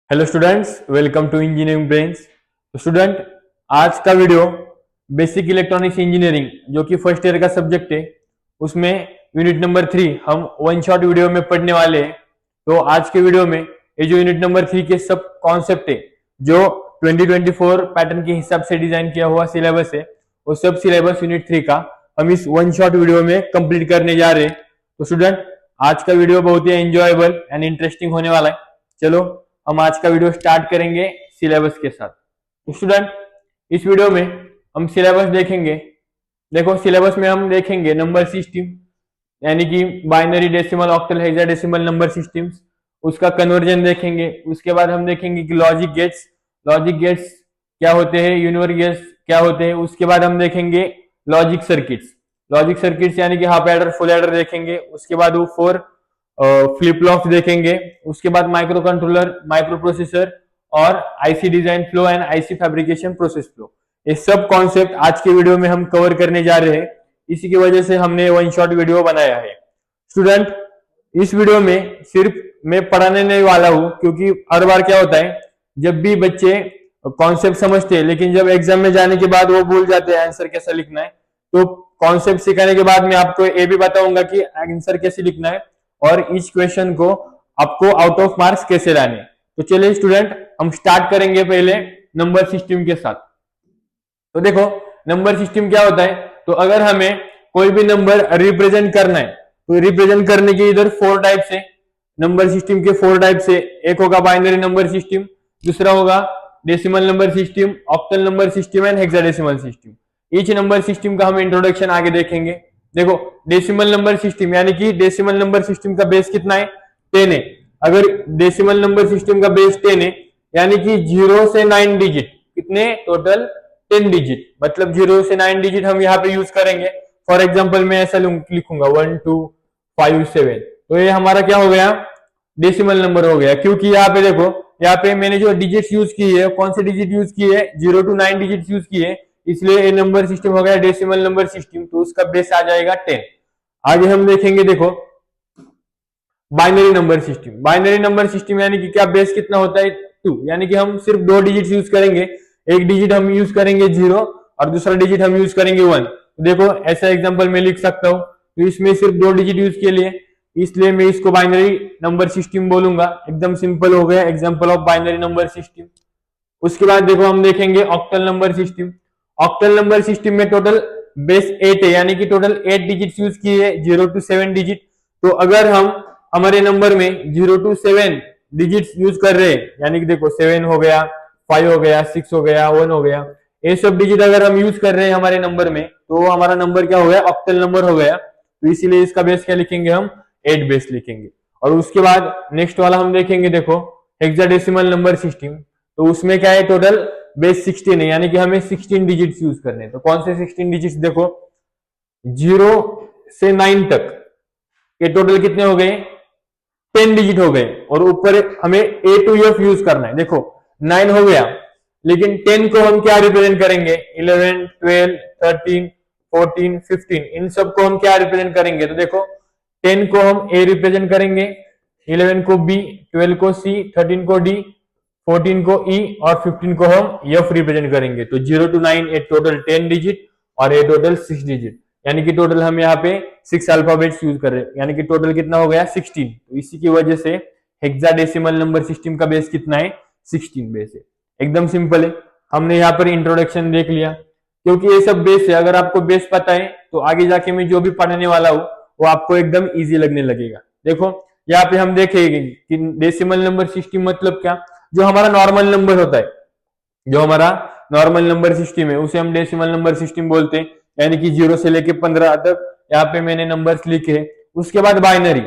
Hello students, welcome to engineering brains. तो student, आज का वीडियो बेसिक इलेक्ट्रॉनिक्स इंजीनियरिंग जो कि फर्स्ट ईयर का सब्जेक्ट है, उसमें यूनिट नंबर 3 हम वन शॉट वीडियो में पढ़ने वाले हैं। तो आज के वीडियो में ये जो यूनिट नंबर 3 के सब कॉन्सेप्ट है, जो 2024 पैटर्न के हिसाब से डिजाइन किया हुआ सिलेबस है, वो सब सिलेबस यूनिट 3 का हम इस वन शॉट वीडियो में कंप्लीट करने जा रहे हैं। तो स्टूडेंट, आज का वीडियो बहुत ही एंजॉयबल एंड इंटरेस्टिंग होने वाला है। चलो हम आज का वीडियो स्टार्ट करेंगे सिलेबस के साथ। तो स्टूडेंट, इस वीडियो में हम सिलेबस देखेंगे। देखो, सिलेबस में हम देखेंगे नंबर सिस्टम, यानी कि binary, decimal, octal, hexadecimal number systems, उसका कन्वर्जन देखेंगे। उसके बाद हम देखेंगे कि लॉजिक गेट्स क्या होते हैं, यूनिवर गेट्स क्या होते हैं। उसके बाद हम देखेंगे लॉजिक सर्किट्स यानी कि हाफ एडर, फुल एडर देखेंगे। उसके बाद वो 4 फ्लिप फ्लॉप्स देखेंगे। उसके बाद माइक्रो कंट्रोलर, माइक्रो प्रोसेसर और IC design flow and IC fabrication process flow, ये सब कॉन्सेप्ट आज के वीडियो में हम कवर करने जा रहे हैं। इसी की वजह से हमने वन शॉट वीडियो बनाया है। स्टूडेंट, इस वीडियो में सिर्फ मैं पढ़ाने नहीं वाला हूं, क्योंकि हर बार क्या होता है, जब भी बच्चे कॉन्सेप्ट समझते हैं लेकिन जब एग्जाम में जाने के बाद वो भूल जाते हैं आंसर कैसा लिखना है। तो कॉन्सेप्ट सिखाने के बाद मैं आपको ये भी बताऊंगा कि आंसर कैसे लिखना है और इस क्वेश्चन को आपको आउट ऑफ मार्क्स कैसे लाने। तो चलिए स्टूडेंट, हम स्टार्ट करेंगे पहले नंबर सिस्टम के साथ। तो देखो, नंबर सिस्टम क्या होता है। तो अगर हमें कोई भी नंबर रिप्रेजेंट करना है, तो रिप्रेजेंट करने के इधर 4 टाइप्स है। नंबर सिस्टम के 4 टाइप्स है। एक होगा बाइनरी नंबर सिस्टम, दूसरा होगा decimal number system, octal number system and hexadecimal system. Each number system का हम इंट्रोडक्शन आगे देखेंगे। देखो, डेसिमल नंबर सिस्टम यानी कि डेसिमल नंबर सिस्टम का बेस कितना है, 10 है। अगर डेसिमल नंबर सिस्टम का बेस 10 है, यानी कि 0 से 9 डिजिट, कितने टोटल 10 डिजिट, मतलब 0 से 9 डिजिट हम यहाँ पे यूज करेंगे। फॉर एग्जाम्पल मैं ऐसा लिखूंगा 1 2 5 7, तो ये हमारा क्या हो गया, डेसिमल नंबर हो गया। क्योंकि यहाँ पे देखो, यहाँ पे मैंने जो डिजिट यूज की है, कौन से डिजिट यूज की है, 0 to 9 डिजिट यूज की है, इसलिए ये नंबर सिस्टम हो गया डेसिमल नंबर सिस्टम। तो उसका बेस आ जाएगा 10। आगे हम देखेंगे, देखो बाइनरी नंबर सिस्टम यानी कि क्या बेस कितना होता है, 2, यानी कि हम सिर्फ 2 डिजिट यूज करेंगे। एक डिजिट हम यूज करेंगे 0 और दूसरा डिजिट हम यूज करेंगे 1। देखो, ऐसा एग्जांपल मैं लिख सकता हूं। तो इसमें सिर्फ 2 डिजिट यूज के लिए, इसलिए मैं इसको बाइनरी नंबर सिस्टम बोलूंगा। एकदम सिंपल हो गया example of binary number system. उसके बाद देखो, हम देखेंगे octal number system. Octal number system में टोटल बेस 8 है, यानी कि टोटल 8 डिजिट यूज किए हैं, 0 to 7 डिजिट। तो अगर हम हमारे नंबर में 0 to 7 डिजिट यूज कर रहे हैं, यानी कि देखो 7 हो गया, 5 हो गया, 6 हो गया, 1 हो गया, ये सब डिजिट अगर हम यूज कर रहे हैं हमारे नंबर में, तो हमारा नंबर क्या हो गया, ऑक्टल नंबर हो गया। तो इसीलिए इसका बेस क्या लिखेंगे, हम 8 बेस लिखेंगे। और उसके बाद नेक्स्ट वाला हम देखेंगे, देखो हेक्साडेसिमल नंबर सिस्टम। तो उसमें क्या है, टोटल बेस 16 है, यानी कि हमें 16 डिजिट्स यूज करने हैं। तो कौन से 16 डिजिट्स, देखो 0 से 9 तक ये टोटल कितने हो गए, 10 डिजिट हो गए। और ऊपर हमें A to F यूज करना है। देखो 9 हो गया, लेकिन 10 को हम क्या रिप्रेजेंट करेंगे, 11 12 13 14 15, इन सबको हम क्या रिप्रेजेंट करेंगे। तो देखो 10 को हम A रिप्रेजेंट करेंगे, 11 को B, 12 को C, 13 को D, 14 को E और 15 को हम F रिप्रेजेंट करेंगे। तो 0 to 9 ए टोटल 10 डिजिट और ए टोटल 6 डिजिट, यानी कि टोटल हम यहाँ पे 6 अल्फाबेट्स यूज कर रहे हैं, यानी कि टोटल कितना हो गया, 16। तो इसी की वजह से हेक्साडेसिमल नंबर सिस्टम का बेस कितना है, 16 बेस है। एकदम सिंपल है। हमने यहाँ पर इंट्रोडक्शन देख लिया, क्योंकि ये सब बेस है। अगर आपको बेस पता है तो आगे जाके मैं जो भी पढ़ने वाला हूँ वो आपको एकदम ईजी लगने लगेगा। देखो यहाँ पे हम देखेंगे कि डेसिमल नंबर सिस्टम मतलब क्या, जो हमारा नॉर्मल नंबर होता है, जो हमारा नॉर्मल नंबर सिस्टम है उसे हम डेसिमल नंबर सिस्टम बोलते हैं, यानी कि 0 से लेके 15 तक यहाँ पे मैंने नंबर्स लिखे। उसके बाद बाइनरी,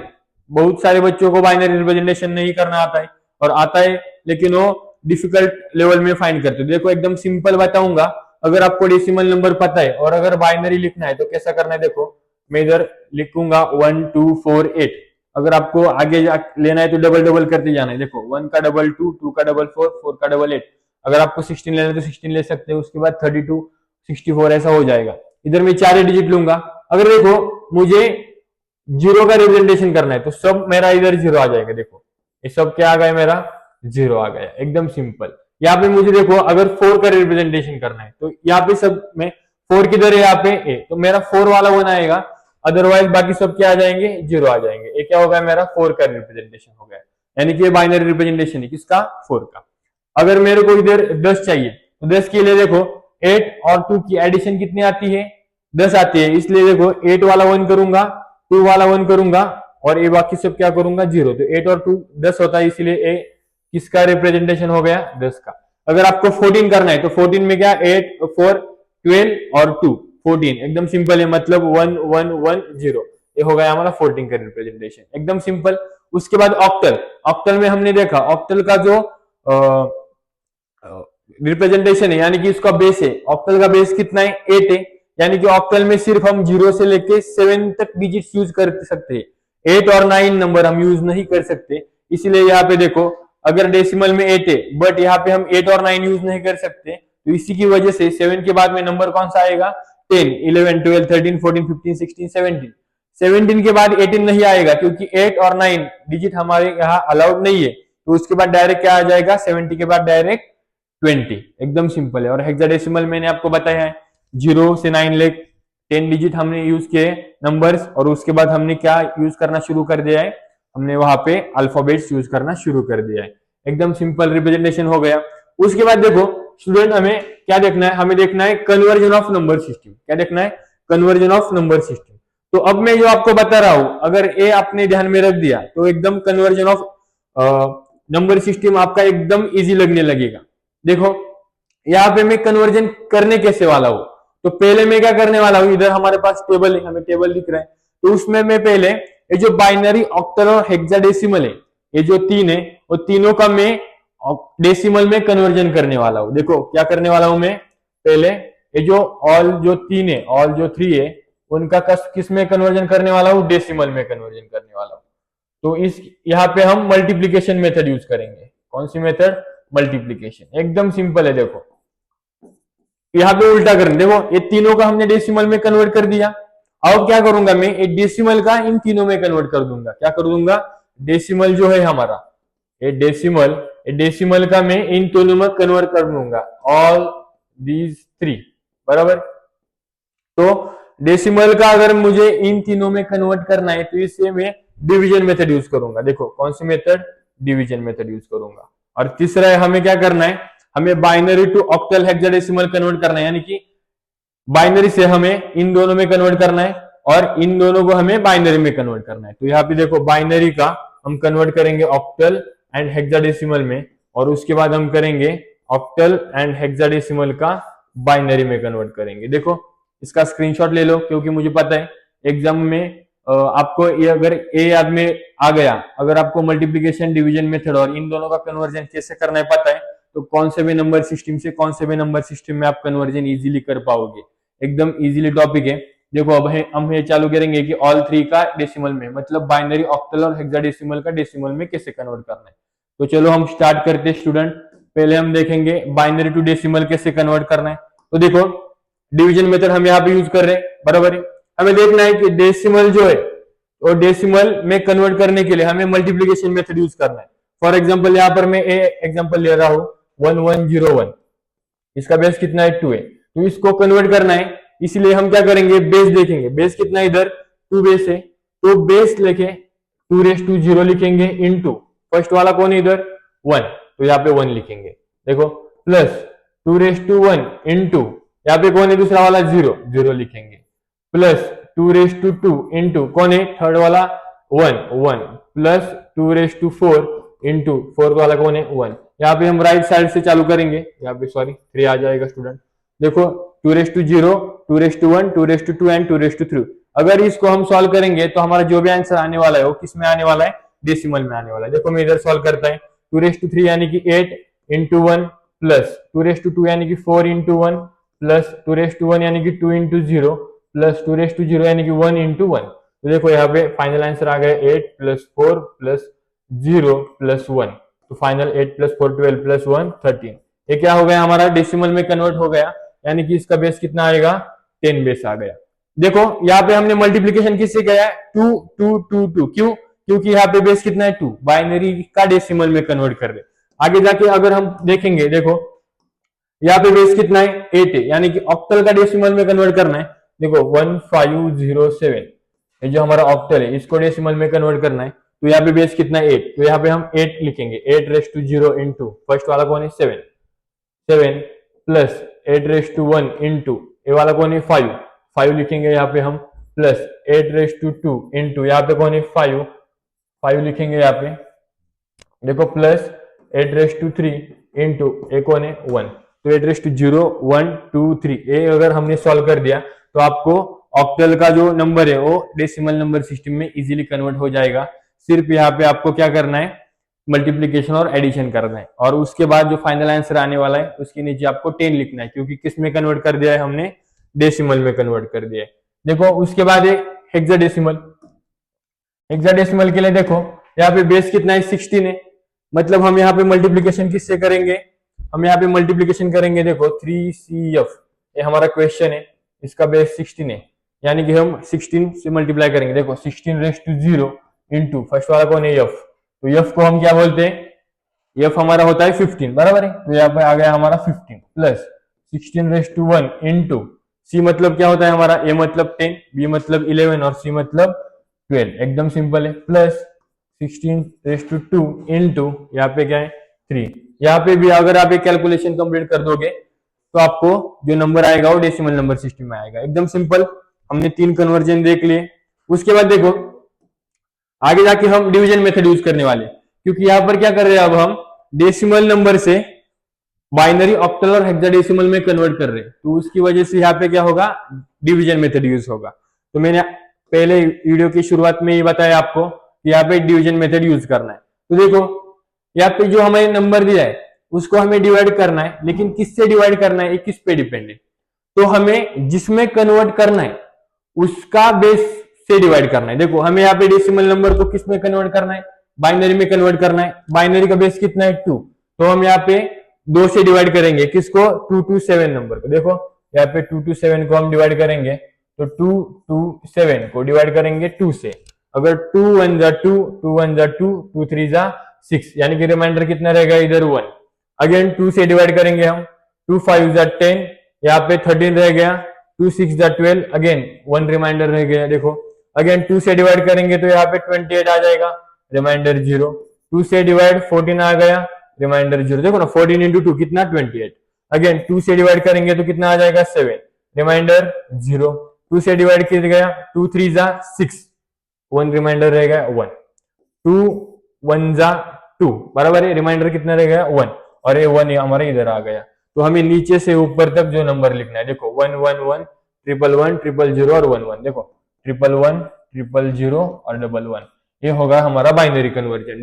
बहुत सारे बच्चों को बाइनरी रिप्रेजेंटेशन नहीं करना आता है, और आता है लेकिन वो डिफिकल्ट लेवल में फाइंड करते हैं। देखो एकदम सिंपल बताऊंगा, अगर आपको डेसिमल नंबर पता है और अगर बाइनरी लिखना है तो कैसा करना है। देखो मैं इधर लिखूंगा 1 2 4 8, अगर आपको आगे लेना है तो डबल डबल करते जाना है। देखो 1 का डबल 2, 2 का डबल 4, 4 का डबल 8। अगर आपको 16 लेना है तो 16 ले सकते हैं। उसके बाद 32 64 ऐसा हो जाएगा। इधर मैं 4 डिजिट लूंगा। अगर देखो मुझे 0 का रिप्रेजेंटेशन करना है तो सब मेरा इधर 0 आ जाएगा। देखो ये सब क्या आ गया मेरा जीरो आ गया, एकदम सिंपल। यहाँ पे मुझे देखो अगर 4 का रिप्रेजेंटेशन करना है तो यहाँ पे सब में 4 किधर है, यहाँ पे ए, तो मेरा 4 वाला 1 आएगा, अदरवाइज बाकी सब क्या आ जाएंगे, जीरो आ जाएंगे। ये क्या होगा, मेरा 4 का रिप्रेजेंटेशन हो गया, यानी कि ये बाइनरी रिप्रेजेंटेशन है किसका, 4 का। अगर मेरे को इधर 10 चाहिए तो 10 के लिए देखो 8 और 2 की एडिशन कितनी आती है, 10 आती है, इसलिए देखो 8 वाला 1 करूंगा, 2 वाला 1 करूंगा और ये बाकी सब क्या करूंगा, जीरो। तो 8 और 2 10 होता है, इसीलिए ए किसका रिप्रेजेंटेशन हो गया, 10 का। अगर आपको 14 करना है तो 14 में क्या, 8 4 12 और 2 14, एकदम सिंपल है, मतलब 1 1 1 0, ये हो गया हमारा 14 का रिप्रेजेंटेशन, एकदम सिंपल। उसके बाद ऑक्टल, ऑक्टल में हमने देखा ऑक्टल का जो रिप्रेजेंटेशन है, यानी कि इसका बेस है, ऑक्टल का बेस कितना है, 8 है, यानी कि ऑक्टल में सिर्फ हम 0 से लेके 7 तक डिजिट्स यूज कर सकते हैं, 8 और 9 नंबर हम यूज नहीं कर सकते। इसीलिए यहाँ पे देखो अगर डेसिमल में 8 है बट यहाँ पे हम 8 और 9 यूज नहीं कर सकते, तो इसी की वजह से 7 के बाद में नंबर कौन सा आएगा, 10 11 12 13 14 15 16 17। 17 के बाद 18 नहीं आएगा क्योंकि 8 और 9 डिजिट हमारे यहाँ अलाउड नहीं है, तो उसके बाद डायरेक्ट क्या आ जाएगा, 70 के बाद डायरेक्ट 20, एकदम सिंपल है। और हेक्साडेसिमल मैंने आपको बताया है 0 से 9 लेक 10 डिजिट हमने यूज किए नंबर्स, और उसके बाद हमने क्या यूज करना शुरू कर दिया है, हमने वहां पे अल्फाबेट्स यूज करना शुरू कर दिया है, एकदम सिंपल रिप्रेजेंटेशन हो गया। उसके बाद देखो स्टूडेंट हमें क्या देखना है, हमें देखना है कन्वर्जन ऑफ नंबर सिस्टम। क्या देखना है, कन्वर्जन ऑफ नंबर सिस्टम। तो अब मैं जो आपको बता रहा हूं, अगर ये आपने ध्यान में रख दिया तो एकदम कन्वर्जन ऑफ नंबर सिस्टम आपका एकदम इजी लगने लगेगा। देखो यहाँ पे मैं कन्वर्जन करने कैसे वाला हूं, तो पहले मैं क्या करने वाला हूं, इधर हमारे पास टेबल है, हमें टेबल दिख रहा है, तो उसमें मैं पहले ये जो बाइनरी, ऑक्टल और हेक्साडेसिमल है, ये जो तीन है, वो तीनों का मैं डेसिमल में कन्वर्जन करने वाला हूं। देखो क्या करने वाला हूं मैं, पहले ये जो ऑल जो तीन है, ऑल जो 3 है, उनका किस में कन्वर्जन करने वाला हूं, डेसिमल में कन्वर्जन करने वाला हूं। तो इस यहाँ पे हम मल्टीप्लीकेशन मेथड यूज करेंगे। कौन सी मेथड, मल्टीप्लीकेशन, एकदम सिंपल है। देखो यहाँ पे उल्टा करें, देखो ये तीनों का हमने डेसिमल में कन्वर्ट कर दिया, अब क्या करूंगा मैं, एक डेसिमल का इन तीनों में कन्वर्ट कर दूंगा। क्या कर दूंगा, डेसिमल जो है हमारा, ये डेसिमल का मैं इन दोनों में कन्वर्ट कर दूंगा, ऑल दीज 3, बराबर। तो डेसिमल का अगर मुझे इन तीनों में कन्वर्ट करना है तो इससे मैं डिवीजन मेथड यूज करूंगा। देखो कौन सी मेथड, डिवीजन मेथड यूज करूंगा। और तीसरा है हमें क्या करना है, हमें binary to octal hexadecimal convert करना है, यानी कि बाइनरी से हमें इन दोनों में कन्वर्ट करना है और इन दोनों को हमें बाइनरी में कन्वर्ट करना है। तो यहाँ पे देखो बाइनरी का हम कन्वर्ट करेंगे ऑक्टल एंड हेक्साडेसिमल में, और उसके बाद हम करेंगे ऑक्टल एंड हेक्साडेसिमल का बाइनरी में कन्वर्ट करेंगे। देखो इसका स्क्रीनशॉट ले लो, क्योंकि मुझे पता है एग्जाम में आपको ये अगर ए याद में आ गया, अगर आपको मल्टीप्लीकेशन डिवीजन मेथड और इन दोनों का कन्वर्जन कैसे करना है पता है, तो कौन से भी नंबर सिस्टम से कौन से भी नंबर सिस्टम में आप कन्वर्जन इजीली कर पाओगे, एकदम इजीली टॉपिक है। देखो अब हम ये चालू करेंगे कि ऑल 3 का डेसिमल में, मतलब बाइनरी, ऑक्टल और हेक्साडेसिमल का डेसिमल में कैसे कन्वर्ट करना है। तो चलो हम स्टार्ट करते हैं स्टूडेंट। पहले हम देखेंगे बाइनरी टू डेसिमल कैसे कन्वर्ट करना है। तो देखो डिवीजन मेथड हम यहाँ पे यूज कर रहे हैं, बराबर है। हमें देखना है कि डेसिमल जो है, और डेसिमल में कन्वर्ट करने के लिए हमें मल्टीप्लीकेशन मेथड यूज करना है। फॉर एग्जांपल यहाँ पर मैं एग्जांपल ले रहा हूं 1101, इसका बेस कितना है, 2 है, तो इसको कन्वर्ट करना है, इसलिए हम क्या करेंगे, बेस देखेंगे, बेस कितना है, इधर 2 बेस है, तो बेस लेके 2⁻0 लिखेंगे इनटू फर्स्ट वाला कौन है, इधर 1, तो यहाँ पे 1 लिखेंगे। देखो प्लस 2⁻1 इनटू यहाँ पे कौन है, दूसरा वाला 0 लिखेंगे, प्लस 2⁻2 इंटू कौन है, थर्ड वाला 1 प्लस 2⁻4 इंटू फोर्थ वाला कौन है, 1। यहाँ पे हम राइट साइड से चालू करेंगे, यहाँ पे सॉरी 3 आ जाएगा स्टूडेंट। देखो 2⁻0 2⁻1 2⁻2 एंड 2⁻3। अगर इसको हम सॉल्व करेंगे तो हमारा जो भी आंसर आने वाला है वो किस में आने वाला है, डेसिमल में आने वाला है। देखो मैं इधर सॉल्व करता है, 2⁻3 यानी कि 8 इंटू 1 प्लस 2⁻2 यानी कि 4 इंटू 1 प्लस 2⁻1 यानी कि 2 इंटू 0 प्लस 2⁻0 यानी कि 1 इंटू 1। तो देखो यहाँ पे फाइनल आंसर आ गया 8 प्लस 4 प्लस 0 प्लस 1, तो फाइनल 8 प्लस 4 12 प्लस 1 13। ये क्या हो गया, हमारा डेसिमल में कन्वर्ट हो गया, यानी कि इसका बेस कितना आएगा, 10 बेस आ गया। देखो यहाँ पे हमने मल्टीप्लीकेशन किससे किया है, 2 2 2 2, क्यों, क्योंकि यहाँ पे बेस कितना है 2, बाइनरी का डेसिमल में कन्वर्ट कर रहे, आगे जाके अगर हम देखेंगे, देखो यहाँ पे बेस कितना है 8 है, यानी कि ऑक्टल का डेसिमल में कन्वर्ट करना है। देखो 1507, ये जो हमारा ऑक्टल है इसको डेसिमल में कन्वर्ट करना है, तो यहाँ पे बेस कितना है 8, तो यहाँ पे हम 8 लिखेंगे, 8 raised to 0 इंटू फर्स्ट वाला कौन है 7, 7 प्लस 8 raised to 1 इंटू ये वाला कौन है 5, 5 लिखेंगे यहाँ पे हम, प्लस 8 raised to 2 इंटू यहाँ पे कौन है 5, 5 लिखेंगे यहाँ पे, देखो प्लस 8 raised to 3 इंटू एक कौन है 1, तो 8 raised to 0 1 2 3 ये अगर हमने सॉल्व कर दिया तो आपको ऑक्टल का जो नंबर है वो डेसिमल नंबर सिस्टम में इजीली कन्वर्ट हो जाएगा। सिर्फ यहाँ पे आपको क्या करना है, मल्टीप्लीकेशन और एडिशन करना है, और उसके बाद जो फाइनल आंसर आने वाला है उसके नीचे आपको 10 लिखना है, क्योंकि किस में कन्वर्ट कर दिया है हमने, डेसिमल में कन्वर्ट कर दिया है। देखो उसके बाद है हेक्साडेसिमल। हेक्साडेसिमल के लिए देखो यहाँ पे बेस कितना है 16 है, मतलब हम यहाँ पे मल्टीप्लीकेशन किससे करेंगे, हम यहाँ पे मल्टीप्लीकेशन करेंगे, देखो 3CF ये हमारा क्वेश्चन है, इसका बेस 16 है, यानी कि हम 16 से मल्टीप्लाई करेंगे। देखो 16 raised to 0 इंटू फर्स्ट वाला कौन है F, तो F को हम क्या बोलते हैं, F हमारा होता है 15, बराबर है, तो यहाँ पे आ गया हमारा 15 plus 16 raised to 1 into C मतलब क्या होता है हमारा, A मतलब 10, B मतलब 11 और C मतलब 12, एकदम सिंपल है, प्लस 16 raised to 2 इंटू यहाँ पे क्या है 3। यहाँ पे भी अगर आप एक कैलकुलेशन कंप्लीट कर दोगे तो आपको जो नंबर आएगा वो डेसिमल नंबर सिस्टम में आएगा, एकदम सिंपल। हमने 3 कन्वर्जन देख लिए। उसके बाद देखो आगे जाके हम डिवीजन मेथड यूज करने वाले, क्योंकि यहाँ पर क्या कर रहे हैं, अब हम डेसिमल नंबर से बाइनरी, ऑक्टल और हेक्साडेसिमल में कन्वर्ट कर रहे हैं, तो उसकी वजह से यहाँ पे क्या होगा, डिवीजन मेथड यूज होगा। तो मैंने पहले वीडियो की शुरुआत में ये बताया आपको कि यहाँ पे डिवीजन मेथड यूज करना है। तो देखो यहाँ पे जो हमें नंबर दिया है उसको हमें डिवाइड करना है, लेकिन किससे डिवाइड करना है, किस पे डिपेंड है, तो हमें जिसमें कन्वर्ट करना है उसका बेस से डिवाइड करना है। देखो हमें यहाँ पे डेसिमल नंबर को किस में कन्वर्ट करना है, बाइनरी में कन्वर्ट करना है। बाइनरी का बेस कितना है 2, तो हम यहाँ पे 2 से डिवाइड करेंगे, किसको, 2 to 7 नंबर को। देखो यहाँ पे 2 to 7 को हम डिवाइड करेंगे, तो 2 to 7 को डिवाइड करेंगे 2 से, अगर 2 1 जा 2, 2 1 जा 2, 2 3 जा 6, यानी कि रिमाइंडर कितना रहेगा इधर 1। अगेन 2 से डिवाइड करेंगे हम, 2 5 जा 10, यहाँ पे 13 रह गया, 2 6 जा 12, अगेन 1 रिमाइंडर रह गया। देखो अगेन 2 से डिवाइड करेंगे तो यहाँ पे 28 आ जाएगा, रिमाइंडर 0। 2 से डिवाइड 14 आ गया, रिमाइंडर 0। देखो ना 14 इंटू 2 कितना 28। अगेन 2 से डिवाइड करेंगे तो कितना आ जाएगा 7, रिमाइंडर 0। 2 से डिवाइड किया गया, 2 3 जा 6, 1 रिमाइंडर रहेगा 1। 2 1 जा 2, बराबर है, रिमाइंडर कितना रहेगा 1, और ये 1 हमारे इधर आ गया। तो हमें नीचे से ऊपर तक जो नंबर लिखना है, देखो 1 1 1 1 1 1 0 और 1 1, देखो 1 1 1 0 और 1 1, ये होगा हमारा बाइनरी कन्वर्जन।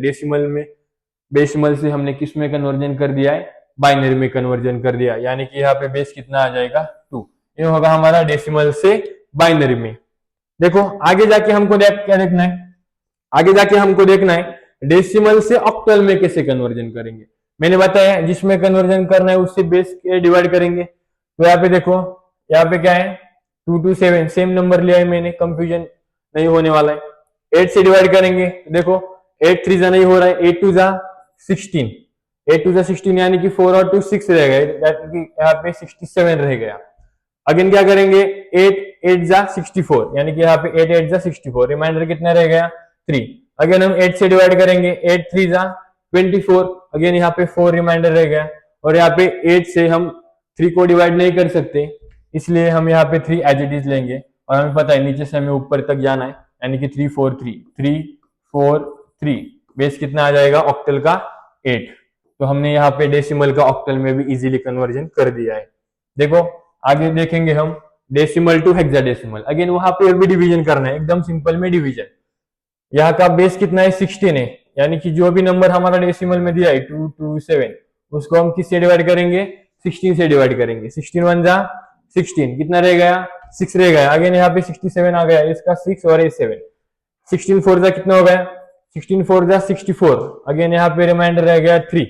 डेसिमल से हमने किस में कन्वर्जन कर दिया है, बाइनरी में कन्वर्जन कर दिया, यानी कि यहाँ पे बेस कितना आ जाएगा 2, ये होगा हमारा डेसिमल से बाइनरी में। देखो आगे जाके हमको क्या देखना है, आगे जाके हमको देखना है डेसिमल से ऑक्टल में कैसे कन्वर्जन करेंगे। मैंने बताया जिसमें कन्वर्जन करना है उससे बेस के डिवाइड करेंगे। तो यहाँ पे देखो, यहाँ पे क्या है 2 to 7, सेम नंबर लिया है मैंने, कंफ्यूजन नहीं होने वाला है। 8 से डिवाइड करेंगे, देखो 8 3 जा नहीं हो रहा है, 8 2 जा 16, 8 2 जा 16, यानी कि 4 और 2 6 रह गए, यहाँ पे 67 रह गया। अगेन क्या करेंगे, 8 8 जा 64, यानी कि यहाँ पे 8 8 जा 64, रिमाइंडर कितना रह गया 3। अगेन हम 8 से डिवाइड करेंगे, 8 3 जा 24, अगेन यहाँ पे 4 रिमाइंडर रह गया, और यहाँ पे 8 से हम 3 को डिवाइड नहीं कर सकते, इसलिए हम यहाँ पे 3 एज इट इज लेंगे, और हमें पता है नीचे से हमें ऊपर तक जाना है, यानी कि 3 4 3 3 4 3, बेस कितना आ जाएगा ऑक्टल का 8। तो हमने यहाँ पे डेसिमल का ऑक्टल में भी इजीली कन्वर्जन कर दिया है। देखो आगे देखेंगे हम डेसिमल टू हेक्साडेसिमल, अगेन वहां पे भी डिवीजन करना है, एकदम सिंपल में डिवीजन। यहाँ का बेस कितना है 16 है, यानी कि जो भी नंबर हमारा डेसिमल में दिया है 2 2 7, उसको हम किससे डिवाइड करेंगे, 16 से डिवाइड करेंगे। 16 1 जा 16, कितना रह गया 6 रह गया, अगेन यहाँ पे 67 आ गया, इसका 6 और ये 7। 16 4 जा कितना हो गया, 16 4 जा 64, अगेन यहाँ पे रिमाइंडर रह गया 3।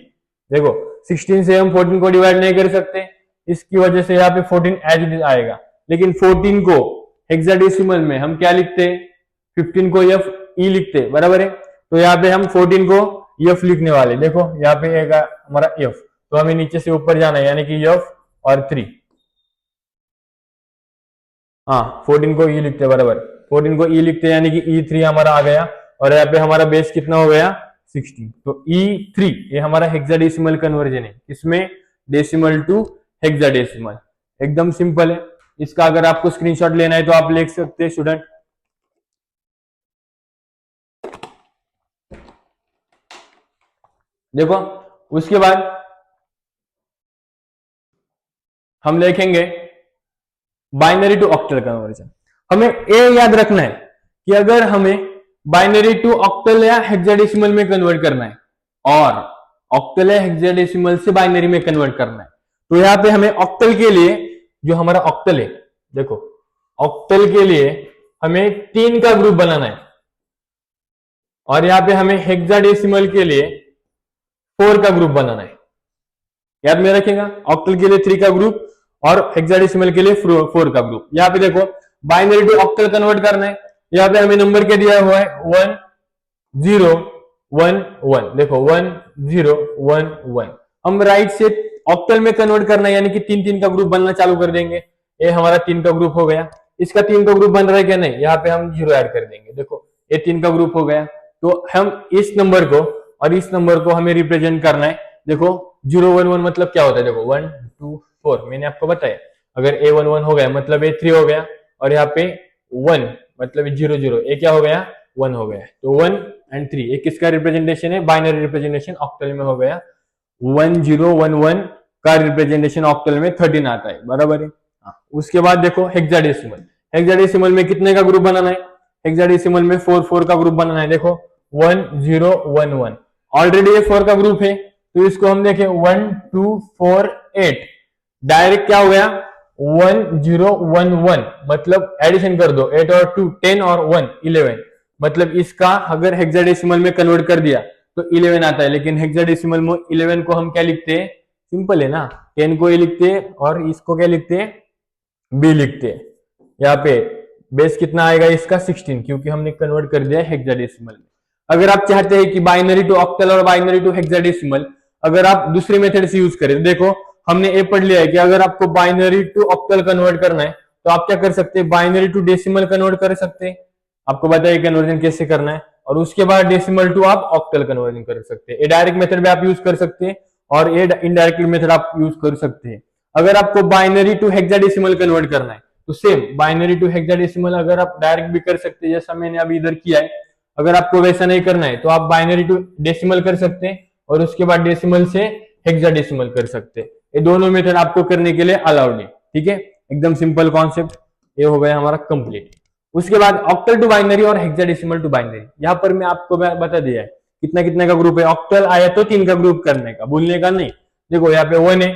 देखो 16 से हम 14 को डिवाइड नहीं कर सकते, इसकी वजह से यहाँ पे 14 एज इट इज आएगा, लेकिन 14 को हेक्साडेसिमल में हम क्या लिखते हैं, 15 को एफ ई लिखते हैं, बराबर है। तो यहाँ पे हम 14 को एफ लिखने वाले, देखो यहाँ पे आएगा हमारा एफ, तो हमें नीचे से ऊपर जाना है, यानी कि एफ और 3। हाँ 14 को ई लिखते हैं, बराबर 14 को ई लिखते हैं, यानी कि E3 हमारा आ गया। और यहाँ पे हमारा बेस कितना हो गया 16। तो E3 ये हमारा हेक्साडेसिमल कन्वर्जन है, इसमें डेसिमल टू हेक्साडेसिमल, एकदम सिंपल है। इसका अगर आपको स्क्रीनशॉट लेना है तो आप ले सकते हैं स्टूडेंट। देखो उसके बाद हम लिखेंगे बाइनरी टू ऑक्टल कन्वर्जन। हमें ए याद रखना है कि अगर हमें बाइनरी टू ऑक्टल या हेक्साडेसिमल में कन्वर्ट करना है और ऑक्टल या हेक्साडेसिमल से बाइनरी में कन्वर्ट करना है, तो यहाँ पे हमें ऑक्टल के लिए, जो हमारा ऑक्टल है, देखो ऑक्टल के लिए हमें 3 का ग्रुप बनाना है, और यहाँ पे हमें हेक्साडेसिमल के लिए 4 का ग्रुप बनाना है। याद में रखेगा, ऑक्टल के लिए 3 का ग्रुप और हेक्साडेसिमल के लिए 4 का ग्रुप। यहाँ पे देखो बाइनरी टू ऑक्टल कन्वर्ट करना है, यहाँ पे हमें नंबर क्या दिया हुआ है 1 0 1 1, देखो 1 0 1 1। हम राइट से ऑक्टल में कन्वर्ट करना है, यानी कि 3 का ग्रुप बनना चालू कर देंगे। ये हमारा 3 का ग्रुप हो गया। इसका 3 का ग्रुप बन रहा है क्या, नहीं, यहाँ पे हम 0 ऐड कर देंगे। देखो ये 3 का ग्रुप हो गया। तो हम इस नंबर को और इस नंबर को हमें रिप्रेजेंट करना है। देखो 0 1 1 मतलब क्या होता है, देखो 1 2 4 मैंने आपको बताया। अगर ए 1 1 हो गया मतलब ए 3 हो गया, और यहाँ पे 1 मतलब 0 0, ए क्या हो गया 1 हो गया। तो 1 एंड 3 ये किसका रिप्रेजेंटेशन है, बाइनरी रिप्रेजेंटेशन ऑक्टल में हो गया। 1 0 1 1 का रिप्रेजेंटेशन ऑक्टल में 13 आता है, बराबर है। उसके बाद देखो हेक्साडेसिमल, हेक्साडेसिमल में कितने का ग्रुप बनाना है, हेक्साडेसिमल में 4 4 का ग्रुप बनाना है। देखो 1 0 1 1, ऑलरेडी ये 4 का ग्रुप है, तो इसको हम देखें 1 2 4 8, डायरेक्ट क्या हो गया 1 0 1 1, मतलब एडिशन कर दो 8 और 2 10 और 1 11, मतलब इसका अगर हेक्साडेसिमल में कन्वर्ट कर दिया तो 11 आता है। लेकिन हेक्साडेसिमल में 11 को हम क्या लिखते हैं, सिंपल है ना, 10 को ए लिखते हैं और इसको क्या लिखते हैं बी लिखते हैं। यहाँ पे बेस कितना आएगा इसका 16, क्योंकि हमने कन्वर्ट कर दिया हेक्साडेसिमल में। अगर आप चाहते हैं कि बाइनरी टू ऑक्टल और बाइनरी टू हेक्साडेसिमल अगर आप दूसरे मेथड से यूज करें, देखो हमने ये पढ़ लिया है कि अगर आपको बाइनरी टू ऑक्टल कन्वर्ट करना है तो आप क्या कर सकते हैं, बाइनरी टू डेसिमल कन्वर्ट कर सकते हैं। आपको बताइए कन्वर्जन कैसे करना है, और उसके बाद डेसिमल टू आप ऑक्टल कन्वर्जन कर सकते हैं। ये डायरेक्ट मेथड में आप यूज कर सकते हैं और ये इनडायरेक्ट मेथड आप यूज कर सकते हैं। अगर आपको बाइनरी टू हेक्साडेसिमल कन्वर्ट करना है तो सेम बाइनरी टू हेक्साडेसिमल अगर आप डायरेक्ट भी कर सकते हैं, जैसा मैंने अभी इधर किया है। अगर आपको वैसा नहीं करना है तो आप बाइनरी टू डेसिमल कर सकते हैं और उसके बाद डेसिमल से हेक्साडेसिमल कर सकते हैं। ये दोनों मेथड आपको करने के लिए अलाउड है, ठीक है, एकदम सिंपल कॉन्सेप्ट। ये हो गया हमारा कंप्लीट। उसके बाद ऑक्टल टू बाइनरी और हेक्साडेसिमल टू बाइनरी, यहाँ पर मैं आपको बता दिया है कितना कितना का ग्रुप है। ऑक्टल आया तो 3 का ग्रुप करने का, भूलने का नहीं। देखो यहाँ पे 1 है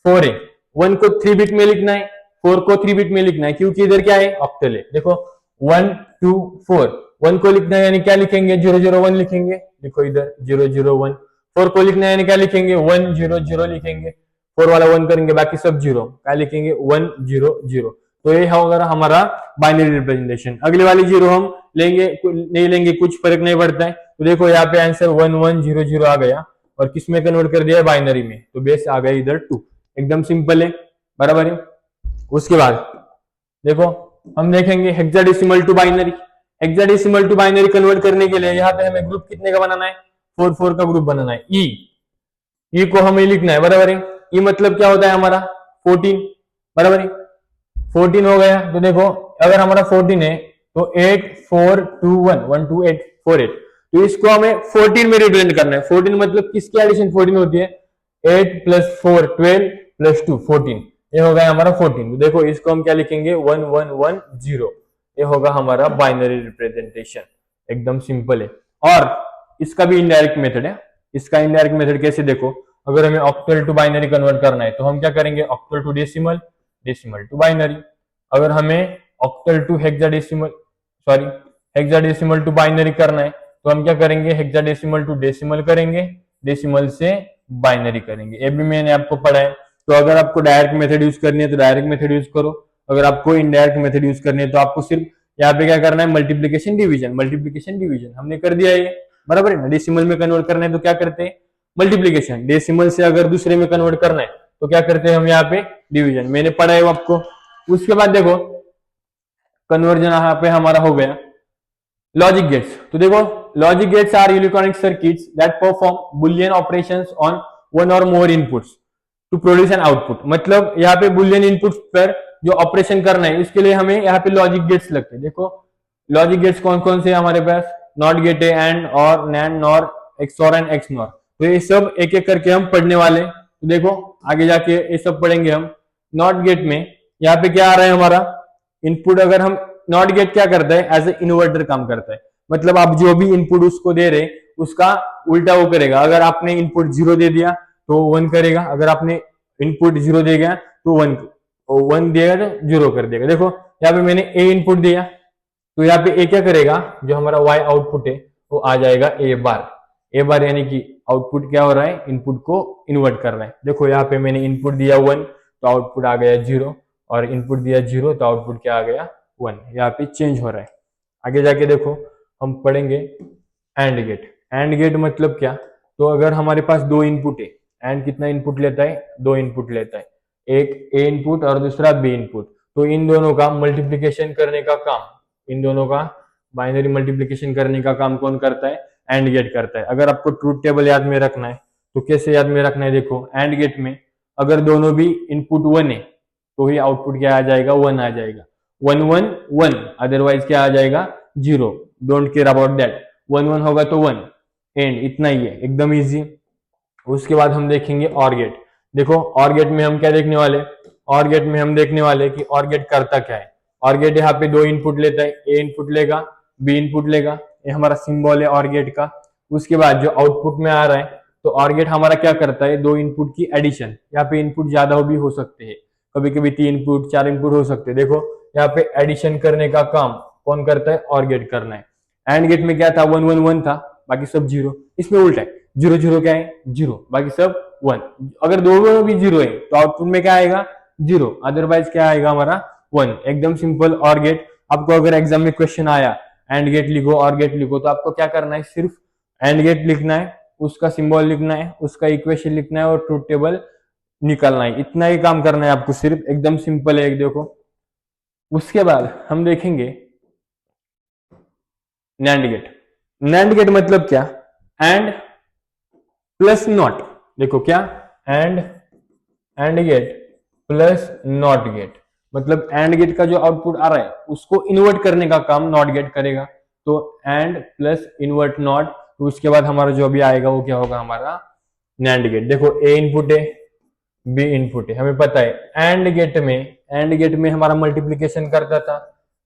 4 है, 1 को 3 बिट में लिखना है, 4 को 3 बिट में लिखना है, क्योंकि इधर क्या है ऑक्टल है। देखो 1 2 4, 1 को लिखना है यानी क्या लिखेंगे 0 0 1 लिखेंगे। देखो इधर 0 0 1, 4 को लिखना है यानी क्या लिखेंगे 1 0 0 लिखेंगे। 4 वाला 1 करेंगे, बाकी सब 0, क्या लिखेंगे 1 0 0। तो ये होगा हमारा बाइनरी रिप्रेजेंटेशन। अगले वाली 0 हम लेंगे नहीं लेंगे कुछ फर्क नहीं पड़ता है। तो देखो यहाँ पे आंसर 1 1 0 0 आ गया, और किस में कन्वर्ट कर दिया बाइनरी में, तो बेस आ गया इधर 2। एकदम सिंपल है, बराबर है। उसके बाद देखो हम देखेंगे hexadecimal to binary. Hexadecimal to binary convert करने के लिए यहाँ पे हमें ग्रुप कितने का बनाना है, 4 4 का ग्रुप बनाना है। ई को हमें लिखना है, बराबर है। ई मतलब क्या होता है हमारा 14, बराबर है। 14 हो गया, तो देखो अगर हमारा 14 है तो 8 4 2 1 1 2 8 4 8, तो इसको हमें 14 में रिप्रेजेंट करना है। 14 मतलब किसकी एडिशन 14 होती है, 8 + 4 12 + 2 14, ये होगा हमारा 14। तो देखो इसको हम क्या लिखेंगे 1 1 1 0, ये होगा हमारा बाइनरी रिप्रेजेंटेशन। एकदम सिंपल है। और इसका भी इनडायरेक्ट मेथड है। इसका इनडायरेक्ट मेथड कैसे, देखो अगर हमें ऑक्टल टू बाइनरी कन्वर्ट करना है तो हम क्या करेंगे octal to decimal, decimal to binary. अगर हमें octal to hexadecimal to binary करना है तो हम क्या करेंगे हेक्साडेसिमल टू डेसिमल करेंगे, डेसिमल से बाइनरी करेंगे। ये भी मैंने आपको पढ़ा है। तो अगर आपको डायरेक्ट मेथड यूज करनी है तो डायरेक्ट मेथड यूज करो, अगर आपको इनडायरेक्ट मेथड यूज करनी है तो आपको सिर्फ यहाँ पे क्या करना है मल्टीप्लीकेशन डिवीजन, मल्टीप्लीकेशन डिवीजन हमने कर दिया है। बराबर है ना। डेसिमल में कन्वर्ट करना है तो क्या करते हैं, मल्टीप्लीकेशन। डेसिमल से अगर दूसरे में कन्वर्ट करना है तो क्या करते हैं हम यहाँ पे, डिवीजन। मैंने पढ़ा है वो आपको। उसके बाद देखो कन्वर्जन यहाँ पे हमारा हो गया। लॉजिक गेट्स, तो देखो logic gates are electronic circuits that perform boolean operations on one और more inputs to produce an output. मतलब यहाँ पे बुलियन इनपुट्स पर जो ऑपरेशन करना है उसके लिए हमें यहाँ पे लॉजिक गेट्स लगते हैं। देखो लॉजिक गेट्स कौन कौन से हमारे पास, नॉट गेट है, एंड, और, NAND, nor, XOR and XNOR. तो ये सब एक एक करके हम पढ़ने वाले। तो देखो आगे जाके ये सब पढ़ेंगे हम। नॉट गेट में यहाँ पे क्या आ रहा है हमारा इनपुट, अगर हम नॉट गेट क्या करता है, एज ए इन्वर्टर काम करता है। मतलब आप जो भी इनपुट उसको दे रहे उसका उल्टा वो करेगा। अगर आपने इनपुट 0 दे दिया तो 1 करेगा, अगर आपने इनपुट 0 दे गया तो 1 देगा तो 0 कर देगा। देखो यहाँ पे मैंने ए इनपुट दिया तो यहाँ पे ए क्या करेगा, जो हमारा वाई आउटपुट है वो आ जाएगा ए बार। ए बार यानी कि आउटपुट क्या हो रहा है, इनपुट को इन्वर्ट कर रहा है। देखो यहाँ पे मैंने इनपुट दिया 1 तो आउटपुट आ गया 0, और इनपुट दिया 0 तो आउटपुट क्या आ गया 1। यहाँ पे चेंज हो रहा है। आगे जाके देखो हम पढ़ेंगे एंड गेट। एंड गेट मतलब क्या, तो अगर हमारे पास 2 इनपुट है, एंड कितना इनपुट लेता है, 2 इनपुट लेता है, एक ए इनपुट और दूसरा बी इनपुट। तो इन दोनों का मल्टीप्लीकेशन करने का काम, इन दोनों का बाइनरी मल्टीप्लीकेशन करने का काम कौन करता है, एंड गेट करता है। अगर आपको ट्रूथ टेबल याद में रखना है तो कैसे याद में रखना है, देखो एंड गेट में अगर दोनों भी इनपुट 1 है तो ही आउटपुट क्या आ जाएगा, 1 आ जाएगा। 1 1 1, अदरवाइज क्या आ जाएगा 0। डोंट केयर अबाउट दैट, 1 1 होगा तो 1, एंड इतना ही है, एकदम इजी। उसके बाद हम देखेंगे और गेट। देखो और गेट में हम क्या देखने वाले, और गेट में हम देखने वाले कि और गेट करता क्या है। और गेट यहाँ पे 2 इनपुट लेता है, ए इनपुट लेगा, बी इनपुट लेगा, ये हमारा सिंबल है और गेट का। उसके बाद जो आउटपुट में आ रहा है, तो और गेट हमारा क्या करता है, 2 इनपुट की एडिशन। यहाँ पे इनपुट ज्यादा भी हो सकते हैं, कभी कभी 3 इनपुट 4 इनपुट हो सकते हैं। देखो यहाँ पे एडिशन करने का काम कौन करता है, और गेट करना है। एंड गेट में क्या था, 1 1 1 था, बाकी सब 0। इसमें उल्टा है, 0 0 क्या है 0, बाकी सब 1। अगर दोनों भी 0 है तो आउटपुट में क्या आएगा 0, अदरवाइज क्या आएगा हमारा 1। एकदम सिंपल और गेट। आपको अगर एग्जाम में क्वेश्चन आया एंड गेट लिखो और गेट लिखो, तो आपको क्या करना है, सिर्फ एंड गेट लिखना है, उसका सिंबल लिखना है, उसका इक्वेशन लिखना है और ट्रूथ टेबल निकालना है। इतना ही काम करना है आपको सिर्फ, एकदम सिंपल है। देखो उसके बाद हम देखेंगे नैंड गेट। नैंड गेट मतलब क्या, एंड प्लस नॉट। देखो क्या, and gate plus not gate, मतलब एंड गेट का जो आउटपुट आ रहा है उसको इन्वर्ट करने का काम नॉट गेट करेगा। तो एंड प्लस इन्वर्ट नॉट, तो उसके बाद हमारा जो भी आएगा वो क्या होगा, हमारा नैंड गेट। देखो ए इनपुट है, बी इनपुट है, हमें पता है एंड गेट में हमारा मल्टीप्लीकेशन करता था,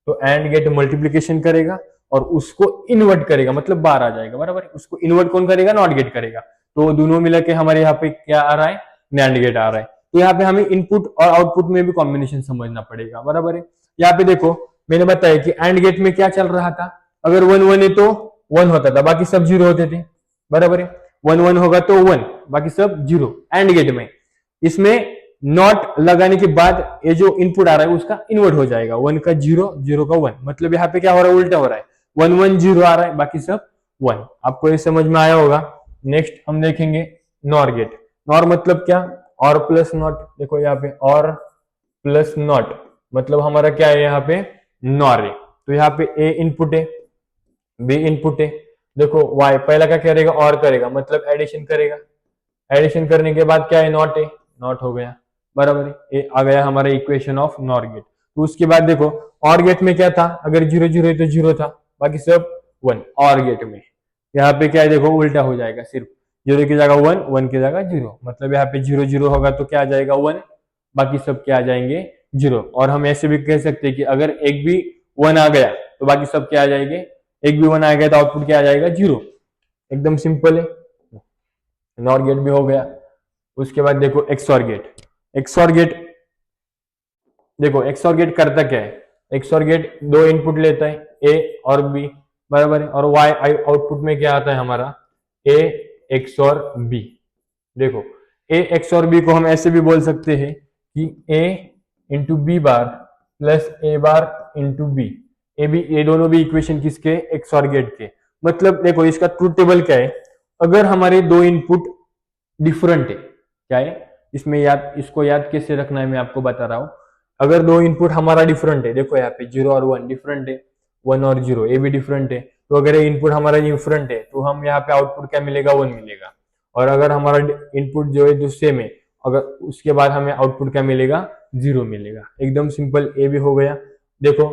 तो एंड गेट मल्टीप्लीकेशन करेगा और उसको इन्वर्ट करेगा, मतलब बाहर आ जाएगा, बराबर। उसको इन्वर्ट कौन करेगा, नॉट गेट करेगा। तो दोनों मिला के हमारे यहाँ पे क्या आ रहा है, नैंड गेट आ रहा है। तो यहाँ पे हमें इनपुट और आउटपुट में भी कॉम्बिनेशन समझना पड़ेगा, बराबर है। यहाँ पे देखो मैंने बताया कि एंड गेट में क्या चल रहा था, अगर 1 1 है तो 1 होता था, बाकी सब 0 होते थे, बराबर है। 1 1 होगा तो 1, बाकी सब 0 एंड गेट में। इसमें नॉट लगाने के बाद ये जो इनपुट आ रहा है उसका इन्वर्ट हो जाएगा, 1 का 0 0 का 1, मतलब यहाँ पे क्या हो रहा है, उल्टा हो रहा है। 1 1 0 आ रहा है, बाकी सब 1। आपको ये समझ में आया होगा। नेक्स्ट हम देखेंगे नॉर गेट। नॉर मतलब क्या, और प्लस नॉट। देखो यहाँ पे और प्लस नॉट मतलब हमारा क्या है, यहाँ पे नॉर है। तो यहाँ पे ए इनपुट है, बी इनपुट है। देखो वाई पहला क्या करेगा, और करेगा, मतलब एडिशन करेगा। एडिशन करने के बाद क्या है, नॉट है, नॉट हो गया, बराबर है। ये आ गया हमारा इक्वेशन ऑफ नॉर गेट। तो उसके बाद देखो और गेट में क्या था, अगर 0 0 है तो 0 था, बाकी सब 1। और गेट में यहाँ पे क्या है, देखो उल्टा हो जाएगा, सिर्फ 0 की जगह 1, 1 की जगह 0, मतलब यहाँ पे 0 0 होगा तो क्या आ जाएगा 1, बाकी सब क्या आ जाएंगे 0। और हम ऐसे भी कह सकते हैं कि अगर एक भी 1 आ गया तो बाकी सब क्या आ जाएंगे, एक भी 1 आ गया तो आउटपुट क्या आ जाएगा 0। एकदम सिंपल है, नॉर गेट भी हो गया। उसके बाद देखो एक्सऑर गेट। एक्सऑर गेट देखो एक्सऑर गेट करता क्या है, एक्सऑर गेट 2 इनपुट लेता है, ए और बी, बराबर है। और वाई आउटपुट में क्या आता है हमारा, ए एक्सऑर बी। देखो ए एक्सऑर बी को हम ऐसे भी बोल सकते हैं कि ए into B bar plus A bar into B. ये दोनों भी इक्वेशन किसके, एक्सऑर गेट के। मतलब देखो इसका ट्रूथ टेबल क्या है, अगर हमारे दो इनपुट डिफरेंट है, क्या है इसमें याद, इसको याद कैसे रखना है मैं आपको बता रहा हूं। अगर दो इनपुट हमारा डिफरेंट है, देखो यहाँ पे 0 और 1 डिफरेंट है, 1 और 0 ये भी डिफरेंट है, तो अगर इनपुट हमारा डिफरेंट है तो हम यहाँ पे आउटपुट क्या मिलेगा, 1 मिलेगा। और अगर हमारा इनपुट जो है जो सेम है, अगर उसके बाद हमें आउटपुट क्या मिलेगा, 0 मिलेगा। एकदम सिंपल, ये भी हो गया। देखो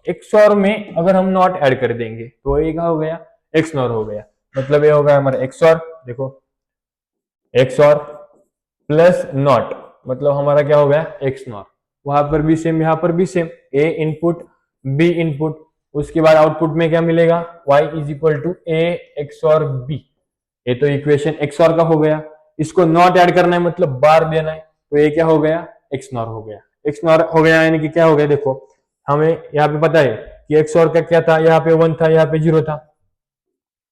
एक्सऑर में अगर हम नॉट ऐड कर देंगे तो ये क्या हो गया, एक्सनॉर हो गया। मतलब ये हो गया हमारा एक्सऑर, देखो एक्सऑर प्लस नॉट, मतलब हमारा क्या हो गया, एक्सनॉर। वहां पर भी सेम, यहाँ पर भी same, a input b input, उसके बाद आउटपुट में क्या मिलेगा, y is equal to a XOR b. ये तो इक्वेशन एक्सऑर का हो गया। इसको नॉट ऐड करना है मतलब बार देना है, तो ये क्या हो गया, एक्सनॉर हो गया। एक्सनॉर हो गया यानी कि क्या हो गया, देखो हमें यहाँ पे पता है कि एक्सऑर का क्या था, यहाँ पे 1 था, यहाँ पे 0 था।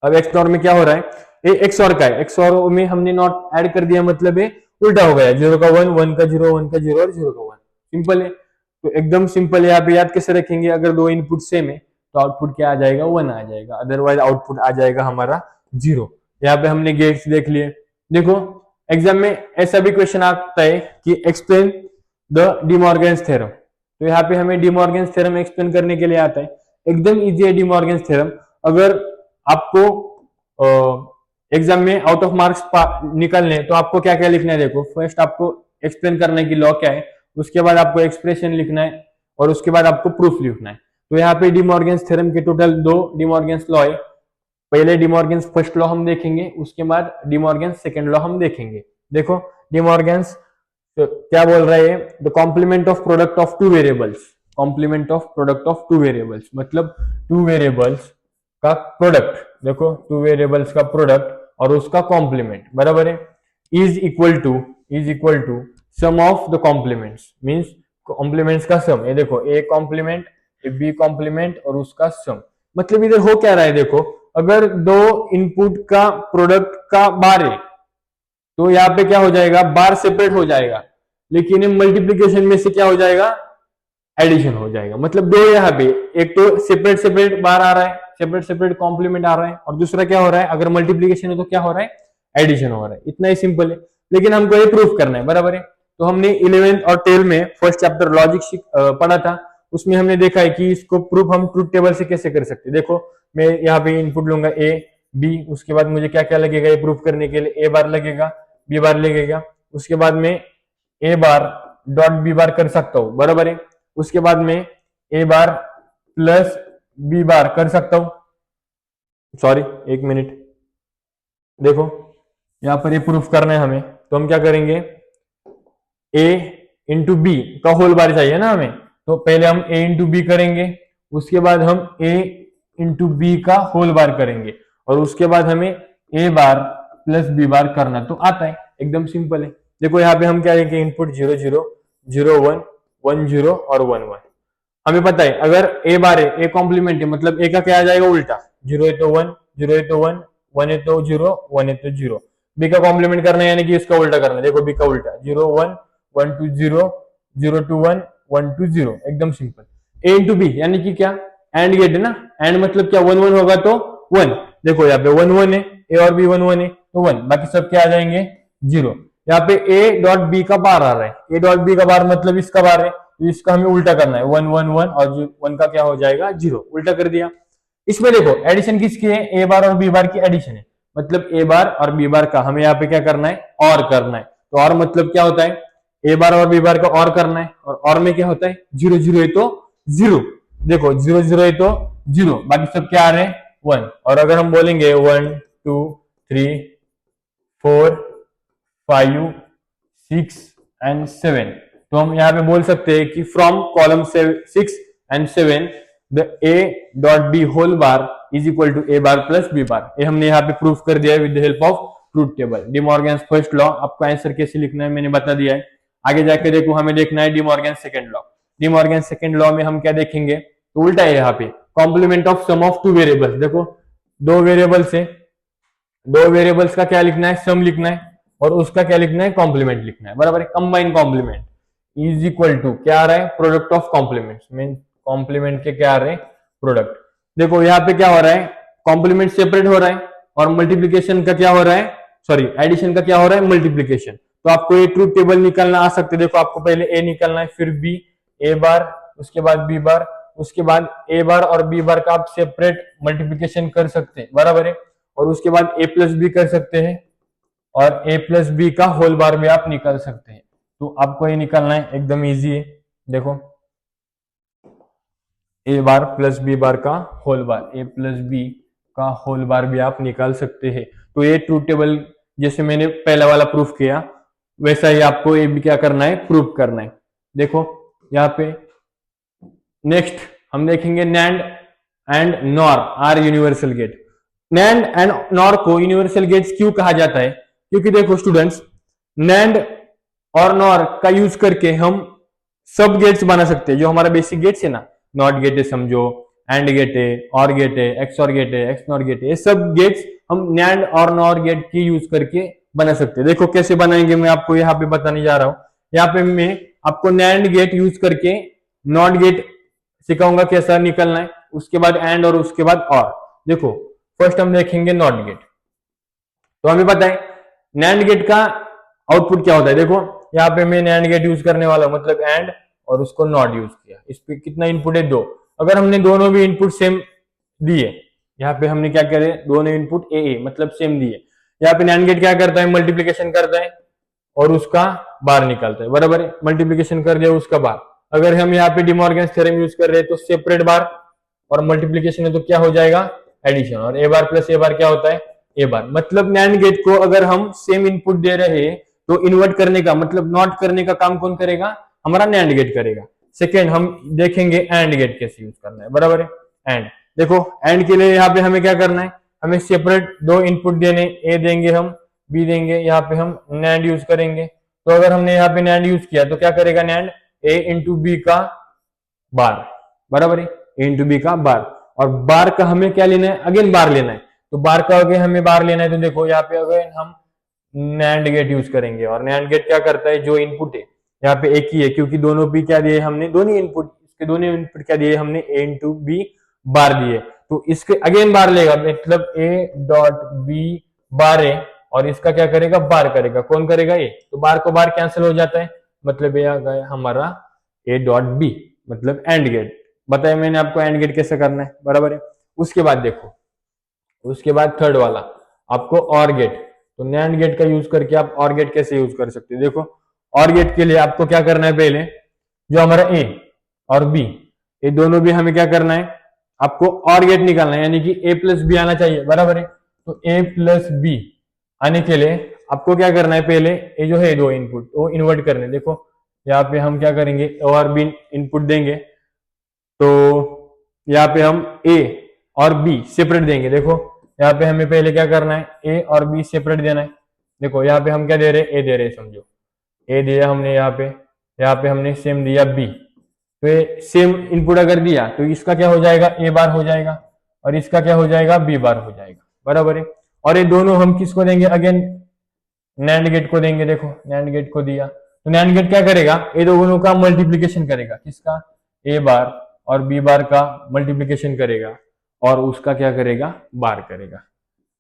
अब एक्सऑर में क्या हो रहा है, ये एक्सऑर का है, एक्सऑर में हमने नॉट ऐड कर दिया, मतलब ये उल्टा हो गया, 0 का 1, 1 का 0, 1 का 0 और 0 का 1। सिंपल है, तो एकदम सिंपल है। यहाँ पे याद कैसे रखेंगे, अगर दो इनपुट सेम है तो आउटपुट क्या आ जाएगा, 1 आ जाएगा, अदरवाइज आउटपुट आ जाएगा हमारा 0। यहाँ पे हमने गेट्स देख लिए। देखो एग्जाम में ऐसा भी क्वेश्चन आता है कि एक्सप्लेन द डिमॉर्गन्स थ्योरम, तो यहाँ पे हमें डिमॉर्गन्स थ्योरम एक्सप्लेन करने के लिए आता है। एकदम इजी है डिमॉर्गन्स थ्योरम। अगर आपको एग्जाम में आउट ऑफ मार्क्स निकलने तो आपको क्या क्या लिखना है, देखो फर्स्ट आपको एक्सप्लेन करना है कि लॉ क्या है, उसके बाद आपको एक्सप्रेशन लिखना है, और उसके बाद आपको प्रूफ लिखना है। तो यहाँ पे डिमॉर्गन्स थ्योरम के टोटल 2 डिमॉर्गन्स लॉ है। पहले डिमॉर्गन्स फर्स्ट लॉ हम देखेंगे, उसके बाद डिमॉर्गन्स सेकंड लॉ हम देखेंगे। देखो डिमॉर्गन्स तो क्या बोल रहे हैं, the complement of product of two variables, complement of product of two variables मतलब टू वेरिएबल्स का प्रोडक्ट, देखो टू वेरिएबल्स का प्रोडक्ट और उसका कॉम्प्लीमेंट बराबर है, is equal to sum of the complements, means complements का सम। ये देखो ए कॉम्प्लीमेंट, बी कॉम्प्लीमेंट और उसका सम। मतलब इधर हो क्या रहा है, देखो अगर दो इनपुट का प्रोडक्ट का बार है तो यहाँ पे क्या हो जाएगा, बार सेपरेट हो जाएगा, लेकिन मल्टीप्लीकेशन में से क्या हो जाएगा, एडिशन हो जाएगा। मतलब दो यहाँ पे एक तो सेपरेट सेपरेट बार आ रहा है, सेपरेट सेपरेट कॉम्प्लीमेंट आ रहा है, और दूसरा क्या हो रहा है, अगर मल्टीप्लीकेशन है तो क्या हो रहा है, एडिशन हो रहा है। इतना ही सिंपल है, लेकिन हमको ये प्रूफ करना है बराबर है। तो हमने 11th और 12th में फर्स्ट चैप्टर लॉजिक पढ़ा था, उसमें हमने देखा है कि इसको प्रूफ हम ट्रूथ टेबल से कैसे कर सकते हैं। देखो मैं यहाँ पे इनपुट लूंगा ए बी, उसके बाद मुझे क्या क्या लगेगा ये प्रूफ करने के लिए, ए बार लगेगा, बी बार लगेगा, उसके बाद में ए बार डॉट बी बार कर सकता हूं बराबर है, उसके बाद में ए बार प्लस बी बार कर सकता हूं, सॉरी एक मिनट, देखो यहां पर ये प्रूफ करना है हमें, तो हम क्या करेंगे, ए इंटू बी का होल बार चाहिए ना हमें, तो पहले हम ए इंटू बी करेंगे, उसके बाद हम ए इंटू बी का होल बार करेंगे, और उसके बाद हमें ए बार प्लस बी बार करना तो आता है। एकदम सिंपल है। देखो यहाँ पे हम क्या लेंगे, इनपुट 0 0 0 1 1 0 और 1 1। हमें पता है अगर ए बार है, ए कॉम्प्लीमेंट है, मतलब ए का क्या आ जाएगा उल्टा, 0 है तो 1, 0 है तो 1, 1 है तो 0, 1 है तो 0। बी का कॉम्प्लीमेंट करना है यानी कि इसका उल्टा करना है, देखो बी का उल्टा 0 1 1 2 0 0 2 1 1 2 0। एकदम सिंपल। ए इंटू बी यानी कि क्या, एंड गेट है ना, एंड मतलब क्या 1 1 होगा तो 1, देखो यहाँ पे 1 1 है, ए और बी 1 1 है तो 1, बाकी सब क्या आ जाएंगे 0। यहाँ पे ए डॉट बी का बार आ रहा है, ए डॉट बी का बार मतलब इसका बार है, तो इसका हमें उल्टा करना है, 1 1 1 और 1 का क्या हो जाएगा 0, उल्टा कर दिया। इसमें देखो एडिशन किसकी है, ए बार और बी बार की एडिशन है, मतलब ए बार और बी बार का हमें यहाँ पे क्या करना है, और करना है। तो और मतलब क्या होता है, ए बार और बी बार का और करना है, और में क्या होता है 0 0 है तो 0, देखो 0 0 है तो 0, बाकी सब क्या आ रहे हैं 1। और अगर हम बोलेंगे 1 2 3 4 5 6 एंड 7, तो हम यहाँ पे बोल सकते हैं कि from column 6 and 7 the a dot b whole bar is equal to a bar plus b bar. ये हमने यहाँ पे प्रूफ कर दिया है with the help of truth table. De Morgan's first law, आपको आंसर कैसे लिखना है मैंने बता दिया है। आगे जाके देखो हमें देखना है De Morgan's second law. De Morgan's second law में हम क्या देखेंगे, तो उल्टा है यहाँ पे, complement of sum of two variables. देखो दो वेरिएबल्स है, दो वेरिएबल्स का क्या लिखना है, सम लिखना है, और उसका क्या लिखना है, कॉम्प्लीमेंट लिखना है बराबर है। Combine complement is equal to क्या आ रहा है, product of complements, mean complement के क्या आ रहे हैं, प्रोडक्ट। देखो यहाँ पे क्या हो रहा है, कॉम्प्लीमेंट सेपरेट हो रहा है और मल्टीप्लीकेशन का क्या हो रहा है, सॉरी एडिशन का क्या हो रहा है, मल्टीप्लीकेशन। तो आपको ये ट्रूथ टेबल निकालना आ सकते, देखो आपको पहले ए निकालना है, फिर बी, ए बार, उसके बाद बी बार, उसके बाद ए बार और बी बार का आप सेपरेट मल्टीप्लीकेशन कर सकते हैं, बराबर है। और उसके बाद ए प्लस बी कर सकते हैं और ए प्लस बी का होल बार भी आप निकाल सकते हैं। तो आपको ये निकालना है, एकदम इजी है। देखो ए बार प्लस बी बार का होल बार, ए प्लस बी का होल बार भी आप निकाल सकते हैं। तो ये ट्रूथ टेबल जैसे मैंने पहला वाला प्रूफ किया वैसा ही आपको ये भी क्या करना है, प्रूफ करना है। देखो यहाँ पे नेक्स्ट हम देखेंगे NAND and NOR are universal gate. NAND and NOR को यूनिवर्सल गेट्स क्यों कहा जाता है, क्योंकि देखो स्टूडेंट्स, नैंड और नॉर का यूज करके हम सब गेट्स बना सकते हैं। जो हमारा बेसिक गेट्स है ना, नॉट गेट है समझो, एंड गेट है, और गेट है, एक्स और गेट है, एक्स नॉट गेट है, ये सब गेट्स हम नैंड और नॉर गेट की यूज करके बना सकते हैं। देखो कैसे बनाएंगे, मैं आपको यहाँ पे बताने जा रहा हूँ। यहाँ पे मैं आपको नैंड गेट यूज करके नॉट गेट सिखाऊंगा कैसा निकलना है, उसके बाद एंड और उसके बाद और। देखो फर्स्ट हम देखेंगे नॉट गेट। तो हमें पता है नैंड गेट का आउटपुट क्या होता है। देखो यहाँ पे मैं नैंड गेट यूज करने वाला हूं, मतलब एंड और उसको नॉट यूज किया। इस पे कितना इनपुट है, 2। अगर हमने दोनों भी इनपुट सेम दिए, यहाँ पे हमने क्या करे, दोनों इनपुट ए मतलब सेम दिए। यहाँ पे नैंड गेट क्या करता है, मल्टीप्लीकेशन करता है और उसका बार निकालता है, बराबर है। मल्टीप्लीकेशन कर दिया उसका बार। अगर हम यहाँ पे डिमॉर्गन्स थ्योरम यूज कर रहे हैं तो सेपरेट बार और मल्टीप्लीकेशन है तो क्या हो जाएगा, एडिशन। और ए बार प्लस ए बार क्या होता है, ए बार। मतलब नैंड गेट को अगर हम सेम इनपुट दे रहे हैं तो इन्वर्ट करने का मतलब नॉट करने का काम कौन करेगा, हमारा नैंड गेट करेगा। सेकेंड हम देखेंगे एंड गेट कैसे यूज करना है, बराबर है। एंड देखो एंड के लिए यहाँ पे हमें क्या करना है, हमें सेपरेट 2 इनपुट देने, ए देंगे हम, बी देंगे, यहाँ पे हम नैंड यूज करेंगे। तो अगर हमने यहाँ पे नैंड यूज किया तो क्या करेगा नैंड, ए इंटू बी का बार, बराबर है, ए इंटू बी का बार। और बार का हमें क्या लेना है, अगेन बार लेना है। तो बार का अगेन हमें बार लेना है, तो देखो यहाँ पे अगेन हम नैंड गेट यूज करेंगे। और नैंड गेट क्या करता है, जो इनपुट है यहाँ पे एक ही है क्योंकि दोनों भी क्या दिए हमने, दोनों इनपुट, इसके दोनों इनपुट क्या दिए हमने, ए इंटू बी बार दिए। तो इसके अगेन बार लेगा, मतलब ए डॉट बी बार है और इसका क्या करेगा, बार करेगा। कौन करेगा, ए। तो बार को बार कैंसिल हो जाता है, मतलब ये आ गया हमारा ए डॉट बी, मतलब एंड गेट। बताया मैंने आपको एंड गेट कैसे करना है, बराबर है। उसके बाद देखो, उसके बाद थर्ड वाला आपको और गेट। तो नैंड गेट का यूज करके आप और गेट कैसे यूज कर सकते हैं। देखो और गेट के लिए आपको क्या करना है, पहले जो हमारा ए और बी, ये दोनों भी हमें क्या करना है, आपको और गेट निकालना है, यानी कि ए प्लस बी आना चाहिए, बराबर है। तो ए प्लस बी आने के लिए आपको क्या करना है, पहले ये जो है 2 इनपुट वो इन्वर्ट करने। देखो यहाँ पे हम क्या करेंगे, और बी इनपुट देंगे, तो यहाँ पे हम ए और बी सेपरेट देंगे। देखो यहाँ पे हमें पहले क्या करना है, ए और बी सेपरेट देना है। देखो यहाँ पे हम क्या दे रहे हैं, ए दे रहे हैं, समझो ए दिया हमने, यहाँ पे हमने सेम दिया बी। तो ये सेम इनपुट अगर दिया तो इसका क्या हो जाएगा, ए बार हो जाएगा और इसका क्या हो जाएगा, बी बार हो जाएगा, बराबर है। और ये दोनों हम किसको देंगे, अगेन नैंड गेट को देंगे। देखो नैंड गेट को दिया तो नैंड गेट क्या करेगा, ये दोनों का मल्टीप्लीकेशन करेगा, किसका, ए बार और बी बार का मल्टीप्लीकेशन करेगा और उसका क्या करेगा, बार करेगा।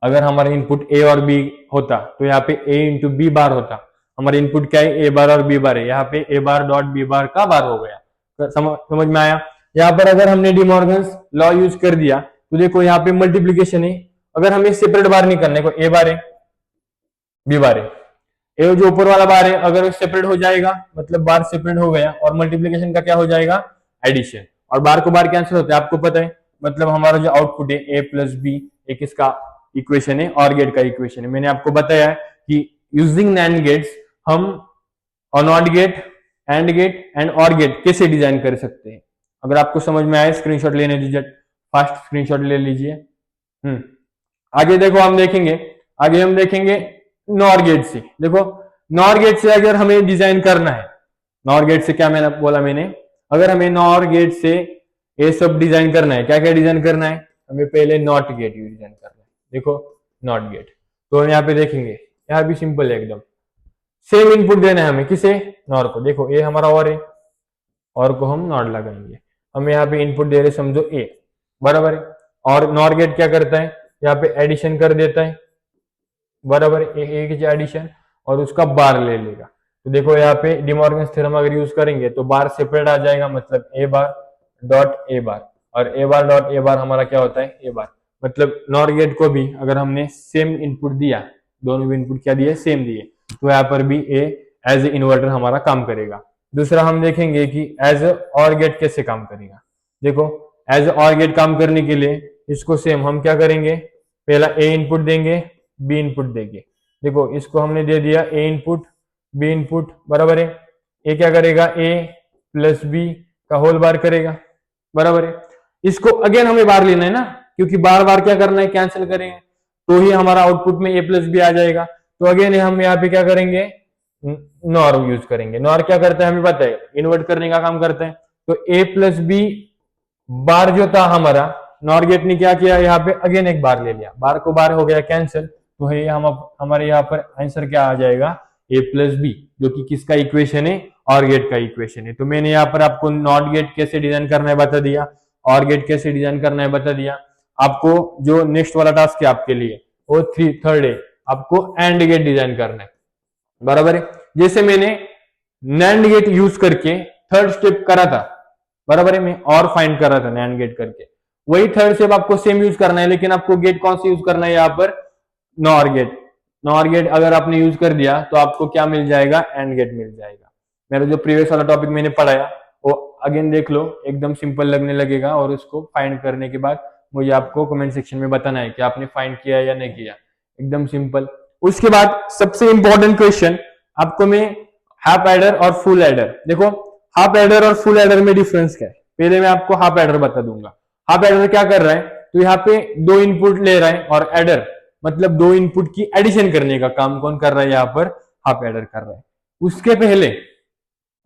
अगर हमारा इनपुट ए और बी होता तो यहाँ पे ए इंटू बी बार होता। हमारा इनपुट क्या है, ए बार और बी बार है, यहाँ पे ए बार डॉट बी बार का बार हो गया। समझ में आया। यहाँ पर अगर हमने डिमॉर्गन्स लॉ यूज कर दिया तो देखो यहाँ पे मल्टीप्लीकेशन है, अगर हमें सेपरेट बार निकालने को, ए बार है बी बार है, ए जो ऊपर वाला बार है अगर सेपरेट हो जाएगा मतलब बार सेपरेट हो गया और मल्टीप्लीकेशन का क्या हो जाएगा, एडिशन। और बार को बार कैंसिल होता है, आपको पता है। मतलब हमारा जो आउटपुट है ए प्लस बी, एक इसका इक्वेशन है और गेट का इक्वेशन है। मैंने आपको बताया कि यूजिंग नैंड गेट्स हम NOT gate, AND gate and OR gate कैसे डिजाइन कर सकते हैं। अगर आपको समझ में आए स्क्रीनशॉट लेने दीजिए, फास्ट स्क्रीनशॉट ले लीजिए। आगे देखो हम देखेंगे, आगे हम देखेंगे नॉर गेट से। देखो नॉर गेट से अगर हमें डिजाइन करना है, नॉर गेट से क्या मैंने बोला, अगर हमें नॉर गेट से ये सब डिजाइन करना है, क्या क्या डिजाइन करना है, हमें पहले नॉट गेट डिजाइन करना है। देखो नॉट गेट, तो हम यहाँ पे देखेंगे, यहाँ भी सिंपल है एकदम, सेम इनपुट देना है हमें, किसे, नॉर को। देखो ये हमारा और है, और को हम नॉट लगाएंगे। हम यहाँ पे इनपुट दे रहे समझो ए, बराबर है, और नॉर गेट क्या करता है, यहाँ पे एडिशन कर देता है, बराबर, एक एडिशन, और उसका बार ले लेगा। तो देखो यहाँ पे डिमॉर्गन्स थ्योरम अगर यूज करेंगे तो बार सेपरेट आ जाएगा, मतलब ए बार डॉट ए बार, और ए बार डॉट ए बार हमारा क्या होता है, ए बार। मतलब नॉर गेट को भी अगर हमने सेम इनपुट दिया, दोनों भी इनपुट क्या दिए, सेम दिए, तो यहाँ पर भी ए एज ए इन्वर्टर हमारा काम करेगा। दूसरा हम देखेंगे कि एज और गेट कैसे काम करेगा। देखो एज और गेट काम करने के लिए इसको सेम हम क्या करेंगे, पहला ए इनपुट देंगे, बी इनपुट देंगे। देखो इसको हमने दे दिया ए इनपुट, बी इनपुट, बराबर है। ए क्या करेगा, ए प्लस बी का होल बार करेगा, बराबर है। इसको अगेन हमें बार लेना है ना, क्योंकि बार बार क्या करना है, कैंसिल करेंगे तो ही हमारा आउटपुट में ए प्लस बी आ जाएगा। तो अगेन हम यहाँ पे क्या करेंगे, नॉर यूज करेंगे। नॉर क्या करता है हमें पता है, इन्वर्ट करने का काम करता है। तो ए प्लस बी बार जो था हमारा, नॉर गेट ने क्या किया, यहाँ पे अगेन एक बार ले लिया, बार को बार हो गया कैंसिल, तो है हम हमारे यहाँ पर आंसर क्या आ जाएगा, ए प्लस बी, जो कि किसका इक्वेशन है, और गेट का इक्वेशन है। तो मैंने यहाँ पर आपको नॉट गेट कैसे डिजाइन करना है बता दिया, और गेट कैसे डिजाइन करना है बता दिया। आपको जो नेक्स्ट वाला टास्क है आपके लिए वो थर्ड है, आपको एंड गेट डिजाइन करना है, बराबर है। जैसे मैंने नैंड गेट यूज करके थर्ड स्टेप करा था, बराबर है, मैं और फाइंड कर रहा था नैंड गेट करके, वही थर्ड स्टेप आपको सेम यूज करना है, लेकिन आपको गेट कौन सा यूज करना है यहाँ पर, नॉर गेट। नॉर गेट अगर आपने यूज कर दिया तो आपको क्या मिल जाएगा, एंड गेट मिल जाएगा। मेरा जो प्रीवियस वाला टॉपिक मैंने पढ़ाया वो अगेन देख लो, एकदम सिंपल लगने लगेगा, और उसको फाइंड करने के बाद मुझे आपको कमेंट सेक्शन में बताना है कि आपने फाइंड किया या नहीं किया, एकदम सिंपल। उसके बाद सबसे इंपॉर्टेंट क्वेश्चन आपको मैं हाफ एडर और फुल एडर, देखो हाफ एडर और फुल एडर में डिफरेंस क्या है, पहले मैं आपको हाफ एडर बता दूंगा। हाफ एडर क्या कर रहा है, तो यहाँ पे दो इनपुट ले रहा है, और एडर मतलब दो इनपुट की एडिशन करने का काम कौन कर रहा है, यहाँ पर हाफ एडर कर रहा है। उसके पहले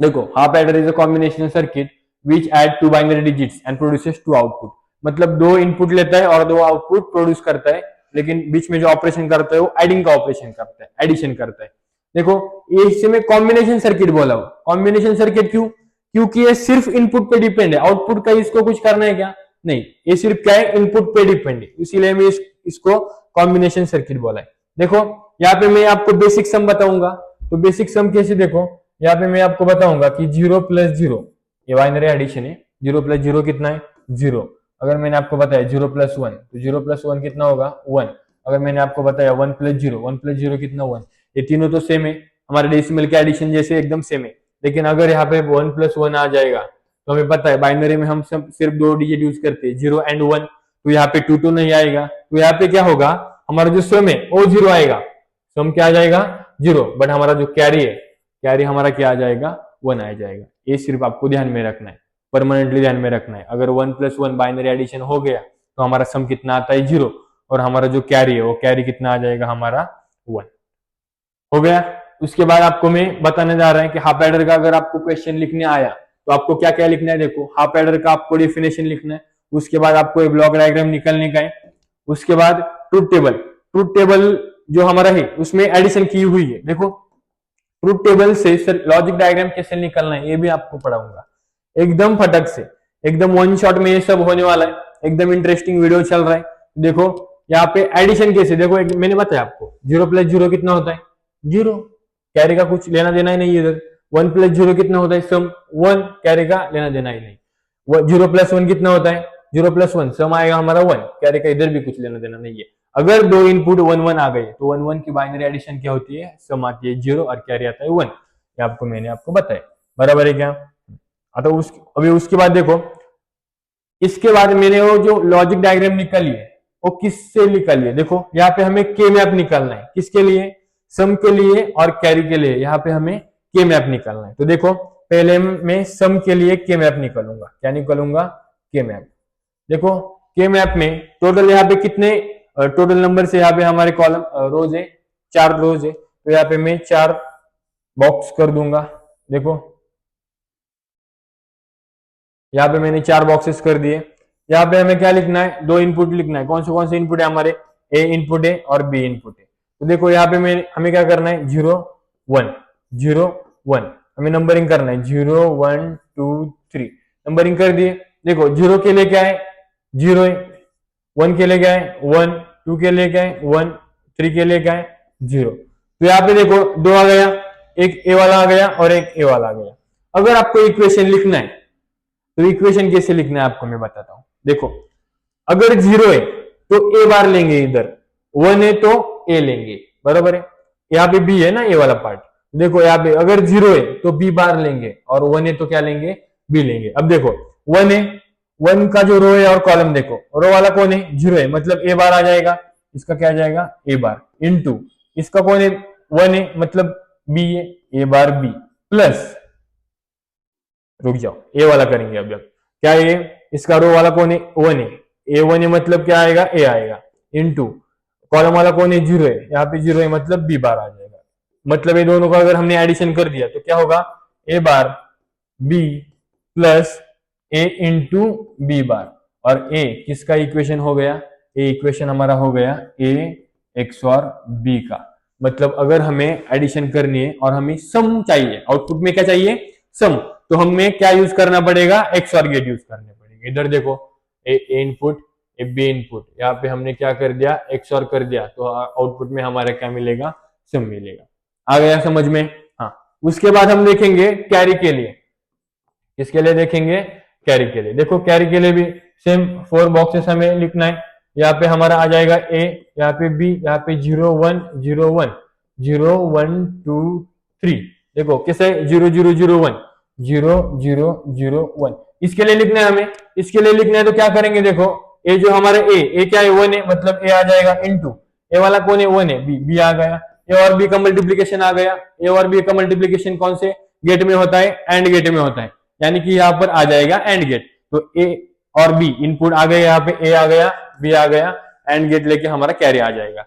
देखो half adder is a combination circuit which add two binary digits and produces two output, मतलब दो इनपुट लेता है और दो आउटपुट प्रोड्यूस करता है, लेकिन बीच में जो ऑपरेशन करता है वो एडिंग का ऑपरेशन करता है, एडिशन करता है। देखो ये इससे मैं कॉम्बिनेशन सर्किट बोला हूं, कॉम्बिनेशन सर्किट क्यों, क्योंकि ये सिर्फ इनपुट पे डिपेंड है, आउटपुट का इसको कुछ करना है क्या, नहीं, ये सिर्फ क्या है, इनपुट पे डिपेंड है, इसीलिए मैं इसको कॉम्बिनेशन सर्किट बोला है। देखो यहाँ पे मैं आपको बेसिक सम बताऊंगा, तो बेसिक सम कैसे, देखो यहाँ पे मैं आपको बताऊंगा कि 0 प्लस 0 ये बाइनरी एडिशन है, 0 प्लस 0 कितना है, 0। अगर मैंने आपको बताया 0 प्लस 1, तो 0 प्लस 1 कितना होगा, 1। अगर मैंने आपको बताया 1 प्लस 0, 1 प्लस 0 कितना, 1। ये तीनों तो सेम है, हमारे डेसिमल के एडिशन जैसे एकदम सेम है। लेकिन अगर यहाँ पे 1 प्लस 1 आ जाएगा, तो हमें पता है बाइनरी में हम सिर्फ दो डिजिट यूज करते हैं, 0 एंड 1, तो यहाँ पे 2 2 नहीं आएगा, तो यहाँ पे क्या होगा, हमारा जो सम है वो 0 आएगा, सम क्या आ जाएगा, 0, बट हमारा जो कैरी है, कैरी हमारा क्या आ जाएगा, 1 आ जाएगा। ये सिर्फ आपको ध्यान में रखना है, परमानेंटली ध्यान में रखना है। अगर 1 प्लस 1 बाइनरी एडिशन हो गया तो हमारा सम कितना आता है, 0, और हमारा जो कैरी है वो कैरी कितना आ जाएगा, हमारा 1 हो गया। उसके बाद आपको मैं बताने जा रहा है कि हाफ एडर का अगर आपको क्वेश्चन लिखने आया तो आपको क्या क्या लिखना है। देखो हाफ एडर का आपको डेफिनेशन लिखना है, उसके बाद आपको एक ब्लॉक डायग्राम निकलने का है, उसके बाद ट्रूथ टेबल, ट्रूथ टेबल जो हमारा है उसमें एडिशन की हुई है। देखो ट्रूथ टेबल से लॉजिक डायग्राम कैसे निकलना है ये भी आपको पढ़ाऊंगा, एकदम फटक से, एकदम वन शॉट में ये सब होने वाला है, एकदम इंटरेस्टिंग वीडियो चल रहा है। देखो यहाँ पे एडिशन कैसे, देखो मैंने बताया आपको 0 प्लस 0 कितना होता है, 0, कैरी का कुछ लेना देना ही नहीं इधर। 1 प्लस 0 कितना होता है, सम 1, कैरी का लेना देना ही नहीं। 0 प्लस 1 कितना होता है, 0 प्लस 1 सम आएगा हमारा 1, कैरी का इधर भी कुछ लेना देना नहीं है। अगर दो इनपुट 1 1 आ गए तो 1 1 की बाइनरी एडिशन क्या होती है, सम आती है 0 और कैरी आता है 1, ये आपको मैंने आपको बताया, बराबर है क्या। तो अभी उसके बाद देखो, इसके बाद मैंने वो जो लॉजिक डायग्राम निकाली है वो किससे निकाली है, देखो यहाँ पे हमें के मैप निकालना है, किसके लिए, सम के लिए और कैरी के लिए, यहाँ पे हमें के मैप निकालना है। तो देखो पहले मैं सम के लिए के मैप निकालूंगा, क्या निकालूंगा, के मैप। देखो के मैप में टोटल यहाँ पे कितने टोटल नंबर से यहाँ पे हमारे कॉलम रोज है, 4 रोज है, तो यहाँ पे मैं 4 बॉक्स कर दूंगा। देखो यहाँ पे मैंने 4 बॉक्सेस कर दिए। यहाँ पे हमें क्या लिखना है, 2 इनपुट लिखना है, कौन से इनपुट है हमारे, ए इनपुट है और बी इनपुट है। तो देखो यहाँ पे हमें क्या करना है, 0 1 0 1, हमें नंबरिंग करना है, 0 1 2 3, नंबरिंग कर दिए। देखो 0 के लिए क्या है, 0 है, 1 के लिए क्या है 1, 2 के लिए क्या है 1, 3 के लिए क्या है 0। तो यहाँ पे देखो 2 आ गया, एक ए वाला आ गया और एक ए वाला आ गया। अगर आपको इक्वेशन लिखना है तो इक्वेशन कैसे लिखना है आपको मैं बताता हूं। देखो अगर 0 है तो ए बार लेंगे, इधर 1 है तो ए लेंगे, बराबर है। यहाँ पे बी है ना ए वाला पार्ट, देखो यहाँ पे अगर 0 है तो बी बार लेंगे और 1 है तो क्या लेंगे बी लेंगे। अब देखो 1 है, 1 का जो रो है और कॉलम देखो, रो वाला कौन है 0 है, मतलब ए बार आ जाएगा, इसका क्या आ जाएगा ए बार इनटू इसका कौन है 1 है मतलब बी है, ए बार बी प्लस, रुक जाओ ए वाला करेंगे अब क्या है, इसका रो वाला कौन है 1 है, ए 1 है मतलब क्या आएगा ए आएगा इनटू कॉलम वाला कौन है 0 है, यहाँ पे 0 है मतलब बी बार आ जाएगा। मतलब ये दोनों का अगर हमने एडिशन कर दिया तो क्या होगा ए bar B plus A into B बार, और ए किसका इक्वेशन हो गया, ए इक्वेशन हमारा हो गया ए एक्स और बी का। मतलब अगर हमें एडिशन करनी है और हमें सम चाहिए, आउटपुट में क्या चाहिए सम, तो हमें क्या यूज करना पड़ेगा एक्स और गेट यूज करने पड़ेंगे। इधर देखो ए इनपुट ए बी इनपुट, यहाँ पे हमने क्या कर दिया एक्स और कर दिया, तो आउटपुट में हमारे क्या मिलेगा सम मिलेगा। आ गया समझ में। हाँ उसके बाद हम देखेंगे कैरी के लिए, किसके लिए देखेंगे कैरी के लिए। देखो कैरी के लिए भी सेम 4 बॉक्सेस हमें लिखना है। यहाँ पे हमारा आ जाएगा ए, यहाँ पे बी, यहाँ पे 0 1 0 1 0 1 2 3, देखो कैसे 0 0 0 1 0 0 0 1, इसके लिए लिखना है हमें। इसके लिए लिखना है तो क्या करेंगे, देखो ए जो हमारे ए क्या है 1 है मतलब ए आ जाएगा इनटू ए वाला कौन है 1 है बी आ गया, ए और बी का मल्टीप्लीकेशन आ गया। ए और बी का मल्टीप्लीकेशन कौन से गेट में होता है एंड गेट में होता है, यानी कि यहाँ पर आ जाएगा एंड गेट। तो ए और बी इनपुट आ गए, यहाँ पे ए आ गया बी आ गया, एंड गेट लेके हमारा कैरी आ जाएगा।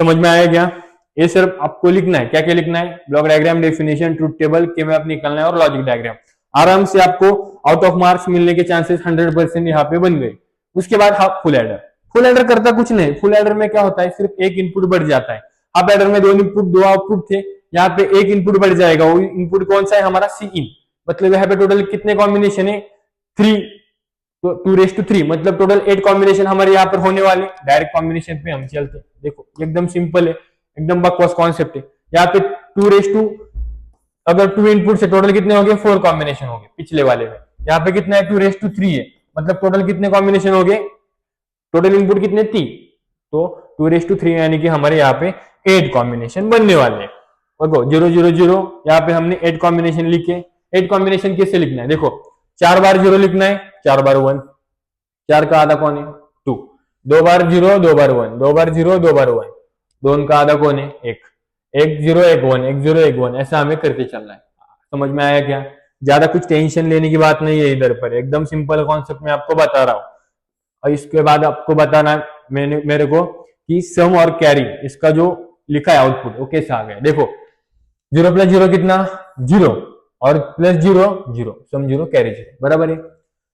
समझ में आया क्या। ये सिर्फ आपको लिखना है, क्या क्या लिखना है block diagram, definition, truth table, के मैप निकालना है और लॉजिक डायग्राम। आराम से आपको आउट ऑफ मार्क्स मिलने के चांसेस 100% यहाँ पे बन गए। उसके बाद फुल एडर, फुल एडर करता कुछ नहीं, फुल एडर में क्या होता है सिर्फ एक इनपुट बढ़ जाता है। हाफ एडर में 2 इनपुट 2 आउटपुट थे, यहाँ पे एक इनपुट बढ़ जाएगा, वो इनपुट कौन सा है हमारा सी इन, मतलब यहाँ पे टोटल कितने कॉम्बिनेशन है 3, तो 2:3 मतलब टोटल 8 कॉम्बिनेशन हमारे यहाँ पर होने वाले। डायरेक्ट कॉम्बिनेशन पे हम चलते, देखो एकदम सिंपल है, एकदम बकवास कॉन्सेप्ट है। यहाँ पे 2 अगर 2 इनपुट से टोटल कितने हो गए 4 कॉम्बिनेशन हो गए पिछले वाले में। यहाँ पे कितना है 2:3 है, मतलब टोटल कितने कॉम्बिनेशन हो गए, टोटल इनपुट कितने 3, तो 2:3 यानी कि हमारे यहाँ पे 8 कॉम्बिनेशन बनने वाले हैं। देखो 0 0 0 यहाँ पे हमने 8 कॉम्बिनेशन लिखे। 8 कॉम्बिनेशन कैसे लिखना है, देखो 4 बार 0 लिखना है, 4 बार 1, 4 का आधा कौन है 2, 2 बार 0 2 बार 1, 2 बार 0 2 बार 1, 2 का आधा कौन है 1, 1 0 1 1 1 0 1 1, ऐसा हमें करके चलना है। समझ में आया क्या। ज्यादा कुछ टेंशन लेने की बात नहीं है इधर पर, एकदम सिंपल कॉन्सेप्ट में आपको बता रहा हूँ। और इसके बाद आपको बताना है मेरे को कि सम और कैरी इसका जो लिखा है आउटपुट वो कैसे आ गया। देखो 0 + 0 कितना 0 और प्लस 0 0, सम 0 कैरी 0 बराबर है।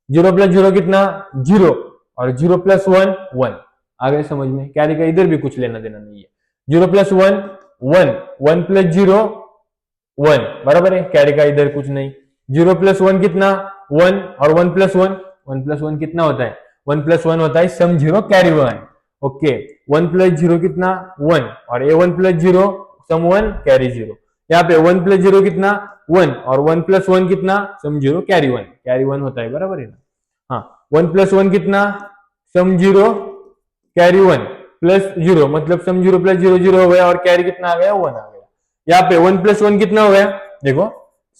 0 + 0 कितना 0 और 0 + 1 1, आ गए समझ में। कैरी का इधर भी कुछ लेना देना नहीं है। 0 + 1 1, 1 + 0 1 बराबर है, कैरी का इधर कुछ नहीं। 0 + 1 कितना 1 और 1 + 1, 1 + 1 कितना होता है 1 + 1 होता है सम 0 कैरी 1। ओके 1 + 0 कितना 1 और ये 1 + 0 सम 1 कैरी 0। यहाँ पे 1 + 0 कितना 1 और 1 + 1 कितना सम 0 कैरी 1, कैरी 1 होता है बराबर है ना। हाँ 1 + 1 कितना सम 0 कैरी 1 प्लस 0, मतलब सम 0 + 0 0 हो गया और कैरी कितना आ गया 1 आ गया। यहाँ पे 1 + 1 कितना हो गया, देखो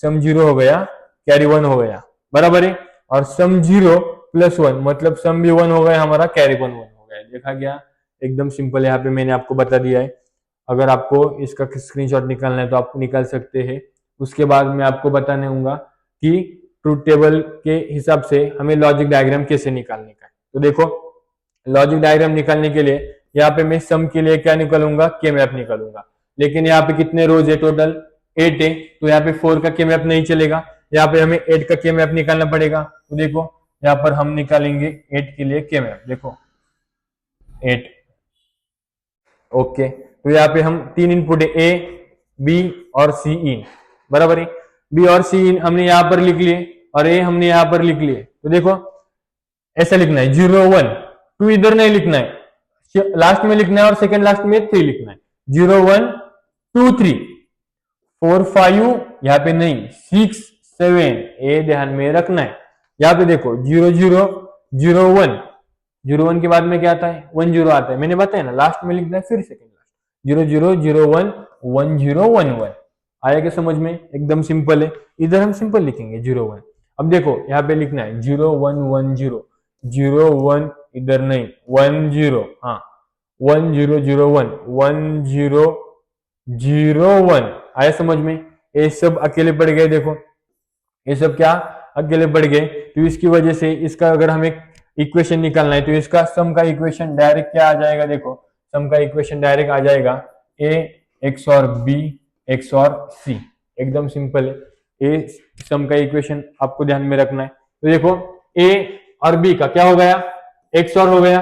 सम 0 हो गया कैरी 1 हो गया बराबर है, और सम 0 + 1 मतलब सम भी 1 हो गया हमारा कैरी 1 हो गया। देखा गया एकदम सिंपल है, यहाँ पे मैंने आपको बता दिया है। अगर आपको इसका स्क्रीनशॉट निकालना है तो आप निकाल सकते हैं। उसके बाद मैं आपको बताने दूंगा कि ट्रूथ टेबल के हिसाब से हमें लॉजिक डायग्राम कैसे निकालने का है। तो देखो लॉजिक डायग्राम निकालने के लिए यहाँ पे मैं सम के लिए क्या निकालूंगा के मैप निकालूंगा, लेकिन यहाँ पे कितने रोज है टोटल 8 है, तो यहाँ पे 4 का के मैप नहीं चलेगा, यहाँ पे हमें 8 का के मैप निकालना पड़ेगा। तो देखो यहाँ पर हम निकालेंगे 8 के लिए के मैप, देखो 8 ओके। तो यहाँ पे हम 3 इनपुट है ए बी और सी इन बराबर है। बी और सी इन हमने यहाँ पर लिख लिए और ए हमने यहाँ पर लिख लिए। तो देखो ऐसा लिखना है 0 1 2 इधर नहीं लिखना है, लास्ट में लिखना है और सेकंड लास्ट में 3 लिखना है। 0 1 2 3 4 5 यहाँ पे नहीं, 6 7 ये ध्यान में रखना है। यहाँ पे देखो 0 0 0 1, 0 1 के बाद में क्या आता है 1 0 आता है, मैंने बताया ना लास्ट में लिखना है फिर सेकंड लास्ट। 0 0 0 1 1 0 1 1 आया क्या समझ में? एकदम सिंपल है। इधर हम सिंपल लिखेंगे 0 1। अब देखो यहाँ पे लिखना है 0 1 1 0 0 1 इधर नहीं 1 0, हाँ 1 0 0 1 1 0 0 1 आया समझ में? ये सब अकेले पड़ गए, देखो ये सब क्या अकेले पड़ गए। तो इसकी वजह से इसका अगर हमें इक्वेशन निकालना है तो इसका सम का इक्वेशन डायरेक्ट क्या आ जाएगा, देखो सम का इक्वेशन डायरेक्ट आ जाएगा a x और b x और c। एकदम सिंपल है। ए सम का इक्वेशन आपको ध्यान में रखना है। तो देखो a और b का क्या हो गया, x और हो गया।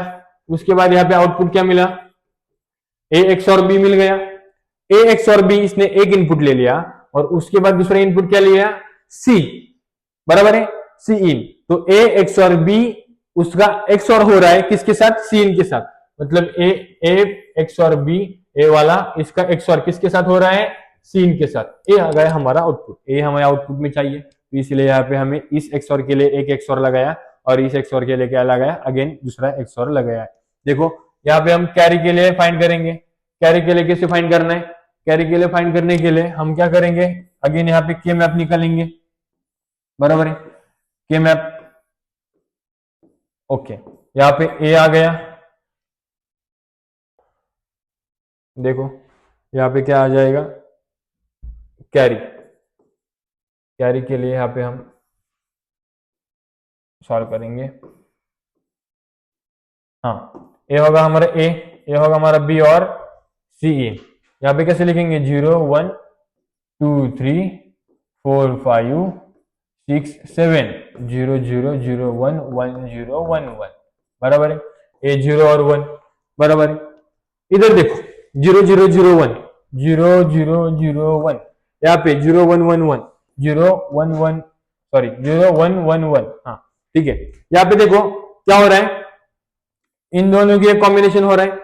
उसके बाद यहाँ पे आउटपुट क्या मिला, a x और b मिल गया। a x और b इसने एक इनपुट ले लिया और उसके बाद दूसरा इनपुट क्या लिया, c, बराबर है c इन। तो a x और b उसका x और हो रहा है किसके साथ, c इन के साथ। मतलब a x और b a वाला इसका x और किसके साथ हो रहा है, c इन के साथ। a आ गया हमारा आउटपुट, a हमें आउटपुट में चाहिए तो इसलिए यहाँ पे हमें इस x और के लिए एक x और लगाया और इस x और के लिए क्या लगाया, अगेन दूसरा x और लगाया है। देखो यहाँ पे हम कैरी के लिए फाइंड करेंगे। कैरी के लिए कैसे फाइंड करना है, कैरी के लिए फाइंड करने के लिए हम क्या करेंगे, अगेन यहाँ पे के मैप निकालेंगे, बराबर है के मैप। ओके यहाँ पे a आ गया, देखो यहाँ पे क्या आ जाएगा, कैरी। कैरी के लिए यहाँ पे हम सॉल्व करेंगे। हाँ ए होगा हमारा ए होगा हमारा बी और सी ए। यहाँ पे कैसे लिखेंगे, 0 1 2 3 4 5 6 7 0 0 0 1 1 0 1 1, बराबर है। ए 0 और 1 बराबर है। इधर देखो 0 0 0 1 0 0 0 1, यहाँ पे 0 1 1 1 0 1 1 सॉरी 0 1 1 1, हाँ ठीक है। यहाँ पे देखो क्या हो रहा है, इन दोनों की एक कॉम्बिनेशन हो रहा है,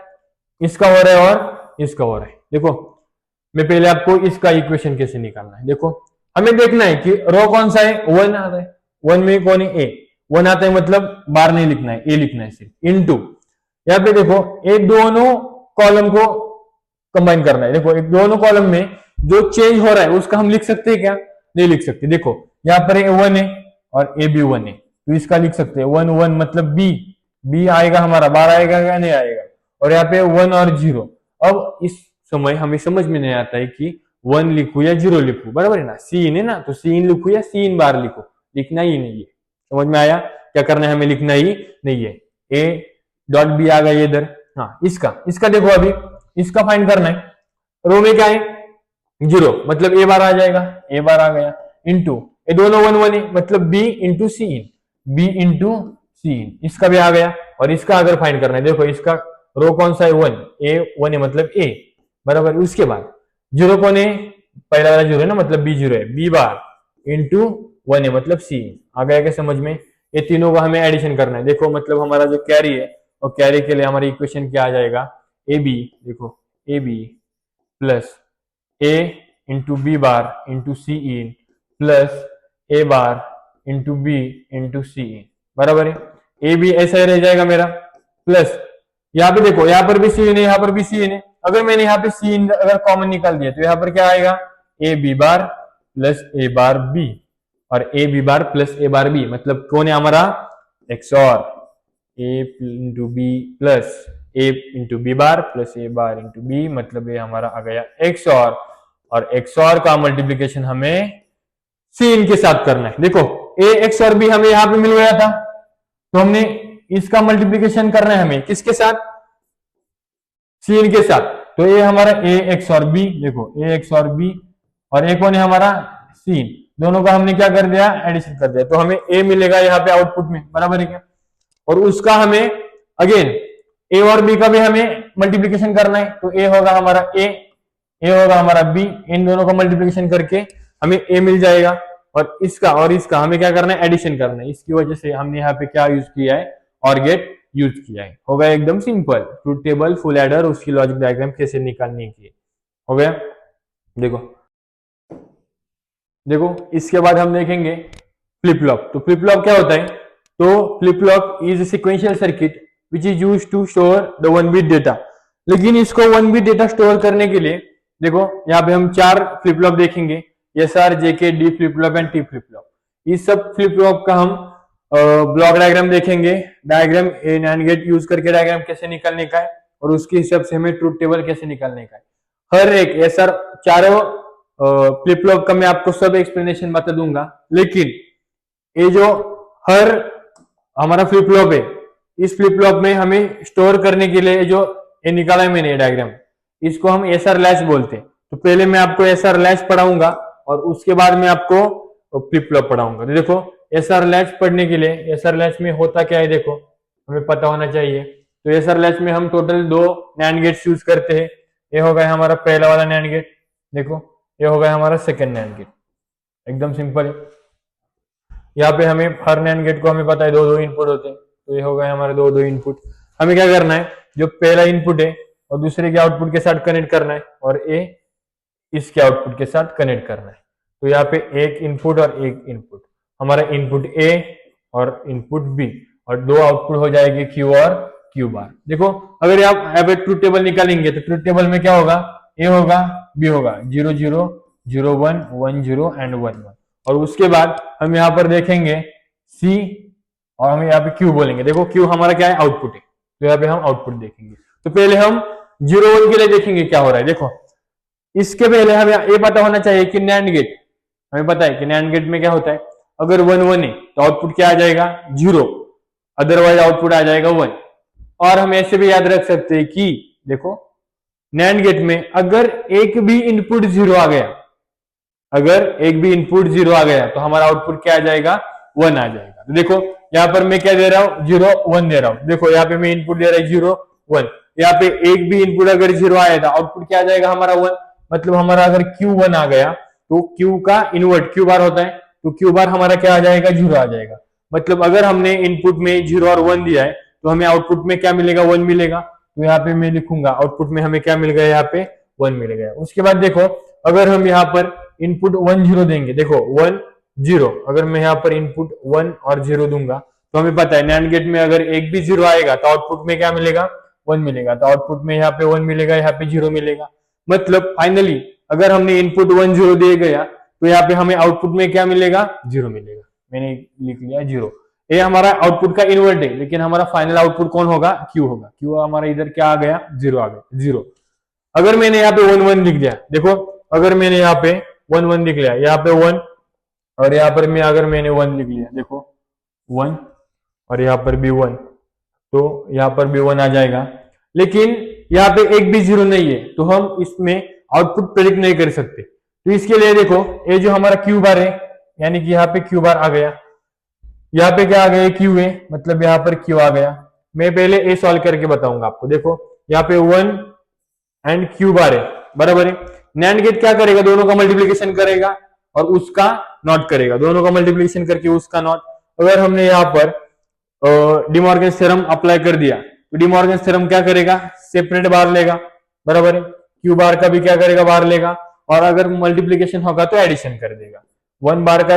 इसका हो रहा है और इसका हो रहा है। देखो मैं पहले आपको इसका इक्वेशन कैसे निकालना है, देखो हमें देखना है कि रो कौन सा है, 1 आता है। 1 में कौन है, ए। 1 आता है मतलब बार नहीं लिखना है, ए लिखना है सिर्फ, इनटू यहाँ पे देखो ये दोनों कॉलम को कंबाइन करना है। देखो एक दोनों कॉलम में जो चेंज हो रहा है उसका हम लिख सकते हैं क्या, नहीं लिख सकते। देखो यहाँ पर ए 1 है और ए भी 1 है तो इसका लिख सकते हैं 1 1 मतलब बी आएगा हमारा, बार आएगा या नहीं आएगा। और यहाँ पे 1 और 0। अब इस समय हमें समझ में नहीं आता है कि 1 लिखू या 0 लिखू, बराबर है ना, सी इन है ना, तो सी इन लिखू या सी इन बार लिखू, लिखना ही नहीं है। समझ में आया, क्या करना है हमें, लिखना ही नहीं है। ए डॉट बी आ गया इधर, हाँ इसका देखो अभी इसका फाइंड करना है। रो में क्या है 0 मतलब ए बार आ जाएगा, ए बार आ गया, इंटू ये दोनों 1 1 है मतलब बी इंटू सी इन, बी इंटू सी इन, इसका भी आ गया। और इसका अगर फाइंड करना है, देखो इसका रो कौन सा है 1, ए 1 है मतलब ए, बराबर। उसके बाद 0 कौन है, पहला वाला 0 है ना मतलब बी 0 है, बी बार इंटू 1 है मतलब सी इन। आ गया क्या समझ में, ये तीनों का हमें एडिशन करना है। देखो मतलब हमारा जो कैरी है और कैरी के लिए हमारी इक्वेशन क्या आ जाएगा, ए बी, देखो A B plus A into B bar into C in plus A bar into B into C in, बराबर है। ए बी ऐसा ही रह जाएगा मेरा, प्लस यहाँ पे देखो यहाँ पर भी सी इन है, यहाँ पर भी सी इन है। अगर मैंने यहाँ पे सी इन अगर कॉमन निकाल दिया तो यहाँ पर क्या आएगा, A B bar plus A bar B और A B bar plus A bar B, मतलब कौन है हमारा एक्स और A into B plus A into B bar plus A bar into B, मतलब ये हमारा आ गया एक्स और एक्स और का मल्टीप्लीकेशन हमें सी इन के साथ करना है। देखो ए एक्स और बी हमें यहाँ पे मिल गया था तो हमने इसका मल्टीप्लीकेशन करना है हमें किसके साथ, सी इन के साथ। तो ये हमारा ए एक्स और बी, देखो ए एक्स और बी और एक कौन है हमारा सी इन, दोनों का हमने क्या कर दिया, एडिशन कर दिया। तो हमें ए मिलेगा यहाँ पे आउटपुट में, बराबर है क्या। और उसका हमें अगेन ए और बी का भी हमें मल्टीप्लीकेशन करना है। तो ए होगा हमारा ए होगा हमारा बी, इन दोनों का मल्टीप्लीकेशन करके हमें ए मिल जाएगा। और इसका हमें क्या करना है, एडिशन करना है। इसकी वजह से हमने यहाँ पे क्या यूज किया है, और गेट यूज किया है। हो गया एकदम simple, truth table, full adder, उसकी लॉजिक डायग्राम कैसे निकालनी है, हो गया। देखो देखो इसके बाद हम देखेंगे फ्लिप फ्लॉप। तो फ्लिप फ्लॉप क्या होता है? तो flip flop is sequential circuit which is use to store the one bit data. लेकिन इसको वन बिट डेटा स्टोर करने के लिए देखो यहाँ पे हम 4 फ्लिप फ्लॉप देखेंगे, S R, JK, D flip flop and T flip flop. इस सब फ्लिप फ्लॉप का हम ब्लॉक डायग्राम देखेंगे, डायग्राम एंड गेट यूज करके डायग्राम कैसे निकालने का है, और उसके हिसाब से हमें ट्रूथ टेबल कैसे निकालने का है। हर एक एसआर चारों फ्लिप फ्लॉप का मैं आपको सब एक्सप्लेनेशन बता दूंगा। लेकिन ये जो हर हमारा फ्लिप फ्लॉप है, इस फ्लिप फ्लॉप में हमें स्टोर करने के लिए जो ये निकाला है मैंने डायग्राम, इसको हम एसआर लैच बोलते हैं। तो पहले मैं आपको एसआर लैच पढ़ाऊंगा और उसके बाद मैं आपको फ्लिप फ्लॉप पढ़ाऊंगा। तो देखो एसआर लैच पढ़ने के लिए, एसआर लैच में होता क्या है देखो हमें पता होना चाहिए। तो एसआर लैच में हम टोटल 2 नैंड गेट्स यूज करते हैं। ये हो गया हमारा पहला वाला नैंड गेट, देखो ये हो गया हमारा सेकंड नैंड गेट, एकदम सिंपल है। यहाँ पे हमें हर नैंड गेट को हमें पता है 2-2 इनपुट होते हैं। तो ये हो गए हमारे 2-2 इनपुट। हमें क्या करना है, जो पहला इनपुट है और दूसरे के आउटपुट के साथ कनेक्ट करना है, और ए इसके आउटपुट के साथ कनेक्ट करना है। तो यहाँ पे एक इनपुट और एक इनपुट, हमारा इनपुट ए और इनपुट बी, और 2 आउटपुट हो जाएंगे क्यू और क्यू बार। देखो अगर आप ट्रूथ टेबल निकालेंगे तो ट्रूथ टेबल में क्या होगा, ए होगा, बी होगा, 0 0 0 1 1 0 एंड 1 1। और उसके बाद हम यहाँ पर देखेंगे सी, और हम यहाँ पे क्यू बोलेंगे। देखो क्यू हमारा क्या है, आउटपुट है। तो यहाँ पे हम आउटपुट देखेंगे। तो पहले हम 0 1 के लिए देखेंगे क्या हो रहा है। देखो इसके पहले हमें ये पता होना चाहिए कि नैंड गेट, हमें पता है कि नैंड गेट में क्या होता है, अगर 1 1 है तो आउटपुट क्या आ जाएगा, 0, अदरवाइज आउटपुट आ जाएगा 1। और हम ऐसे भी याद रख सकते हैं कि देखो नैंड गेट में अगर एक भी इनपुट 0 आ गया, अगर एक भी इनपुट 0 आ गया तो हमारा आउटपुट क्या आ जाएगा, 1 आ जाएगा। तो देखो यहाँ पर मैं क्या दे रहा हूं, 0 1 दे रहा हूं। देखो यहाँ पे मैं इनपुट दे रहा हूं 0 1, यहाँ पे एक भी इनपुट अगर 0 आया था आउटपुट क्या आ जाएगा हमारा 1। मतलब हमारा अगर Q1 आ गया तो Q का इनवर्ट Q बार होता है, तो Q बार हमारा क्या आ जाएगा, 0 आ जाएगा। मतलब अगर हमने इनपुट में 0 और 1 दिया है तो हमें आउटपुट में क्या मिलेगा, 1 मिलेगा। तो यहाँ पे मैं लिखूंगा आउटपुट में हमें क्या मिल गया, यहाँ पे 1 मिल गया। उसके बाद देखो अगर हम यहाँ पर इनपुट 1 0 देंगे, देखो 1 0, अगर मैं यहाँ पर इनपुट 1 और 0 दूंगा तो हमें पता है नैंड गेट में अगर एक भी 0 आएगा तो आउटपुट में क्या मिलेगा, 1 मिलेगा। तो आउटपुट में यहाँ पे 1 मिलेगा, यहाँ पे 0 मिलेगा। मतलब फाइनली अगर हमने इनपुट 1 0 दे गया तो यहाँ पे हमें आउटपुट में क्या मिलेगा, 0 मिलेगा। मैंने लिख लिया 0। ये हमारा आउटपुट का इनवर्ट है, लेकिन हमारा फाइनल आउटपुट कौन होगा, क्यू होगा। क्यू हमारा इधर क्या आ गया, 0 आ गया, 0। अगर मैंने यहाँ पे 1 1 लिख दिया, देखो अगर मैंने यहाँ पे 1 1 लिख लिया, यहाँ पे 1, और यहाँ पर मैं अगर मैंने 1 लिख लिया, देखो 1 और यहाँ पर भी 1, तो यहाँ पर भी 1 आ जाएगा। लेकिन यहाँ पे एक भी 0 नहीं है, तो हम इसमें आउटपुट प्रेडिक्ट नहीं कर सकते। तो इसके लिए देखो ये जो हमारा क्यू बार है, यानी कि यहाँ पे क्यू बार आ गया, यहाँ पे क्या आ गया, क्यू है, मतलब यहाँ पर क्यू आ गया। मैं पहले ए सॉल्व करके बताऊंगा आपको। देखो यहाँ पे 1 एंड क्यू बार है, बराबर है। नैंड गेट क्या करेगा, दोनों का मल्टीप्लीकेशन करेगा और उसका नॉट करेगा, दोनों का मल्टीप्लीकेशन करके उसका नॉट। अगर हमने यहाँ पर डिमॉर्गन्स थ्योरम अप्लाई कर दिया तो डिमॉर्गन्स थ्योरम क्या करेगा, सेपरेट बार लेगा, बराबर है। क्यू बार का भी क्या करेगा, बार लेगा, और अगर मल्टीप्लीकेशन होगा तो एडिशन कर देगा। 1 बार का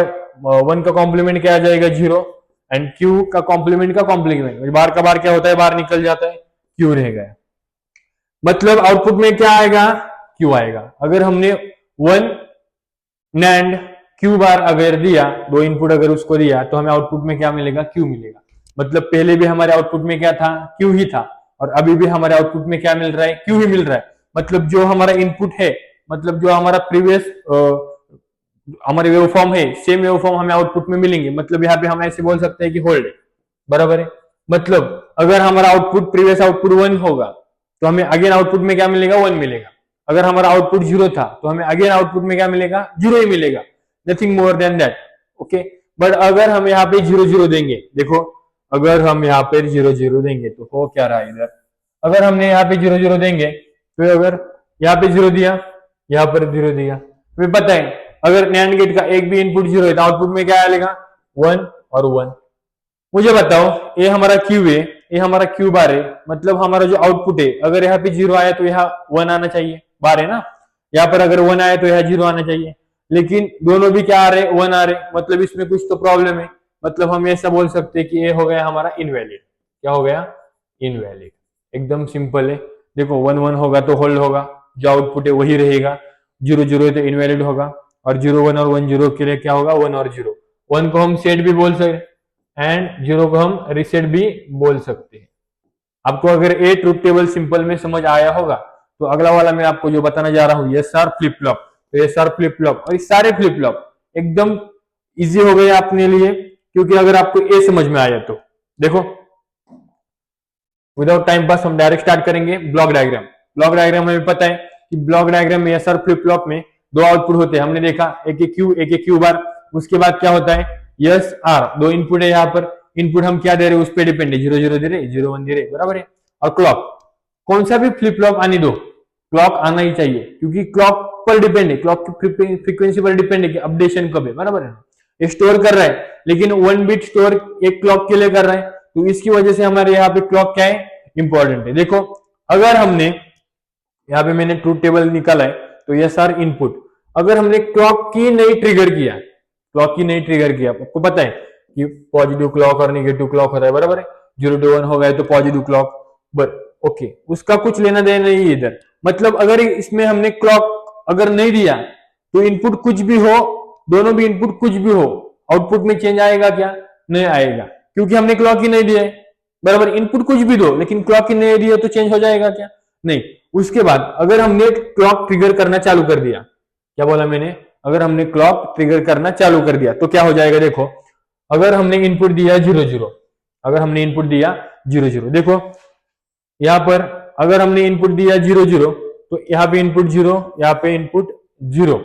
1 का कॉम्प्लीमेंट क्या आ जाएगा, 0, एंड क्यू का कॉम्प्लीमेंट का कॉम्प्लीमेंट, बार का बार क्या होता है, बार निकल जाता है, क्यू रह गया। मतलब आउटपुट में क्या आएगा, क्यू आएगा। अगर हमने 1 नैंड क्यू बार अगर दिया, 2 इनपुट अगर उसको दिया, तो हमें आउटपुट में क्या मिलेगा, क्यू मिलेगा। मतलब पहले भी हमारे आउटपुट में क्या था, क्यू ही था, और अभी भी हमारे आउटपुट में क्या मिल रहा है, क्यू ही मिल रहा है। मतलब जो हमारा इनपुट है, मतलब जो हमारा प्रीवियस हमारे वेवफॉर्म है, सेम वेवफॉर्म हमें आउटपुट में मिलेंगे। मतलब यहाँ पे हम ऐसे बोल सकते हैं कि होल्ड है, बराबर है। मतलब अगर हमारा आउटपुट प्रीवियस आउटपुट 1 होगा तो हमें अगेन आउटपुट में क्या मिलेगा, 1 मिलेगा। अगर हमारा आउटपुट 0 था तो हमें अगेन आउटपुट में क्या मिलेगा, 0 ही मिलेगा, nothing more than that, okay. But अगर हम यहाँ पे 0 0 देंगे, देखो अगर हम यहाँ पे 0 0 देंगे तो हो क्या रहा है इधर, अगर हमने यहाँ पे 0 0 देंगे तो अगर यहाँ पे 0 दिया, यहाँ पर 0 दिया, तो पता है अगर नैंड गेट का एक भी इनपुट 0 है तो आउटपुट में क्या आएगा, 1 और 1। मुझे बताओ ये हमारा क्यू है, ये हमारा क्यू बार है, मतलब हमारा जो आउटपुट है, अगर यहाँ पे 0 आया तो यहाँ 1 आना चाहिए, बार है ना, यहाँ पर अगर 1 आया तो यहाँ 0 आना चाहिए, लेकिन दोनों भी क्या आ रहे, 1 आ रहे, मतलब इसमें कुछ तो प्रॉब्लम है। मतलब हम ऐसा बोल सकते हैं कि ये हो गया हमारा इनवैलिड। क्या हो गया? इनवैलिड। एकदम सिंपल है। देखो 1 1 होगा तो होल्ड होगा, जो आउटपुट है वही रहेगा, 0 0 है तो इनवैलिड होगा, और 0 1 और 1 0 के लिए क्या होगा? 1 और 0। 1 को हम सेट भी बोल सकते एंड 0 को हम रिसेट भी बोल सकते हैं। आपको अगर ये ट्रुथ टेबल सिंपल में समझ आया होगा तो अगला वाला मैं आपको जो बताने जा रहा हूँ एसआर फ्लिप फ्लॉप, तो एसआर फ्लिप फ्लॉप और ये सारे फ्लिप फ्लॉप एकदम इजी हो गए अपने लिए, क्योंकि अगर आपको ये समझ में आया तो देखो विदाउट टाइम पास हम डायरेक्ट स्टार्ट करेंगे ब्लॉक डायग्राम। ब्लॉक डायग्राम हमें पता है कि ब्लॉक डायग्राम में एसआर फ्लिप फ्लॉप में दो आउटपुट होते हैं, हमने देखा एक एक क्यू बार। उसके बाद क्या होता है? यस आर, दो इनपुट है, यहाँ पर इनपुट हम क्या दे रहे हैं उस पर डिपेंड है, 0 0 दे रहे, 0 1 दे रहे, बराबर है। और क्लॉक, कौन सा भी फ्लिप फ्लॉप आने दो, क्लॉक आना ही चाहिए, क्योंकि क्लॉक पर डिपेंड है, क्लॉक की फ्रीक्वेंसी पर डिपेंड है कि अपडेशन कब है, बराबर है। ये स्टोर कर रहा है, लेकिन 1 बिट स्टोर एक क्लॉक के लिए कर रहा है, तो इसकी वजह से हमारे यहाँ पे क्लॉक क्या है? इंपॉर्टेंट है। देखो अगर हमने यहाँ पे मैंने ट्रूथ टेबल निकाला है, तो ये सार इनपुट, अगर हमने क्लॉक की नहीं ट्रिगर किया, क्लॉक की नहीं ट्रिगर किया, आपको पता है कि पॉजिटिव क्लॉक और नेगेटिव क्लॉक होता है, बराबर है। 0 to 1 हो गया तो पॉजिटिव क्लॉक, बट ओके, उसका कुछ लेना देना नहीं है इधर। मतलब अगर इसमें हमने क्लॉक अगर नहीं दिया तो इनपुट कुछ भी हो, दोनों भी इनपुट कुछ भी हो, आउटपुट में चेंज आएगा क्या? नहीं आएगा, क्योंकि हमने क्लॉक ही नहीं दिया है, बराबर। इनपुट कुछ भी दो, लेकिन क्लॉक ही नहीं दिया तो चेंज हो जाएगा क्या? नहीं। उसके बाद अगर हमने क्लॉक ट्रिगर करना चालू कर दिया, क्या बोला मैंने? अगर हमने क्लॉक ट्रिगर करना चालू कर दिया तो क्या हो जाएगा? देखो अगर हमने इनपुट दिया 0 0, अगर हमने इनपुट दिया 0 0, देखो यहां पर अगर हमने इनपुट दिया 0 0, तो यहाँ पे इनपुट 0, यहाँ पे इनपुट 0।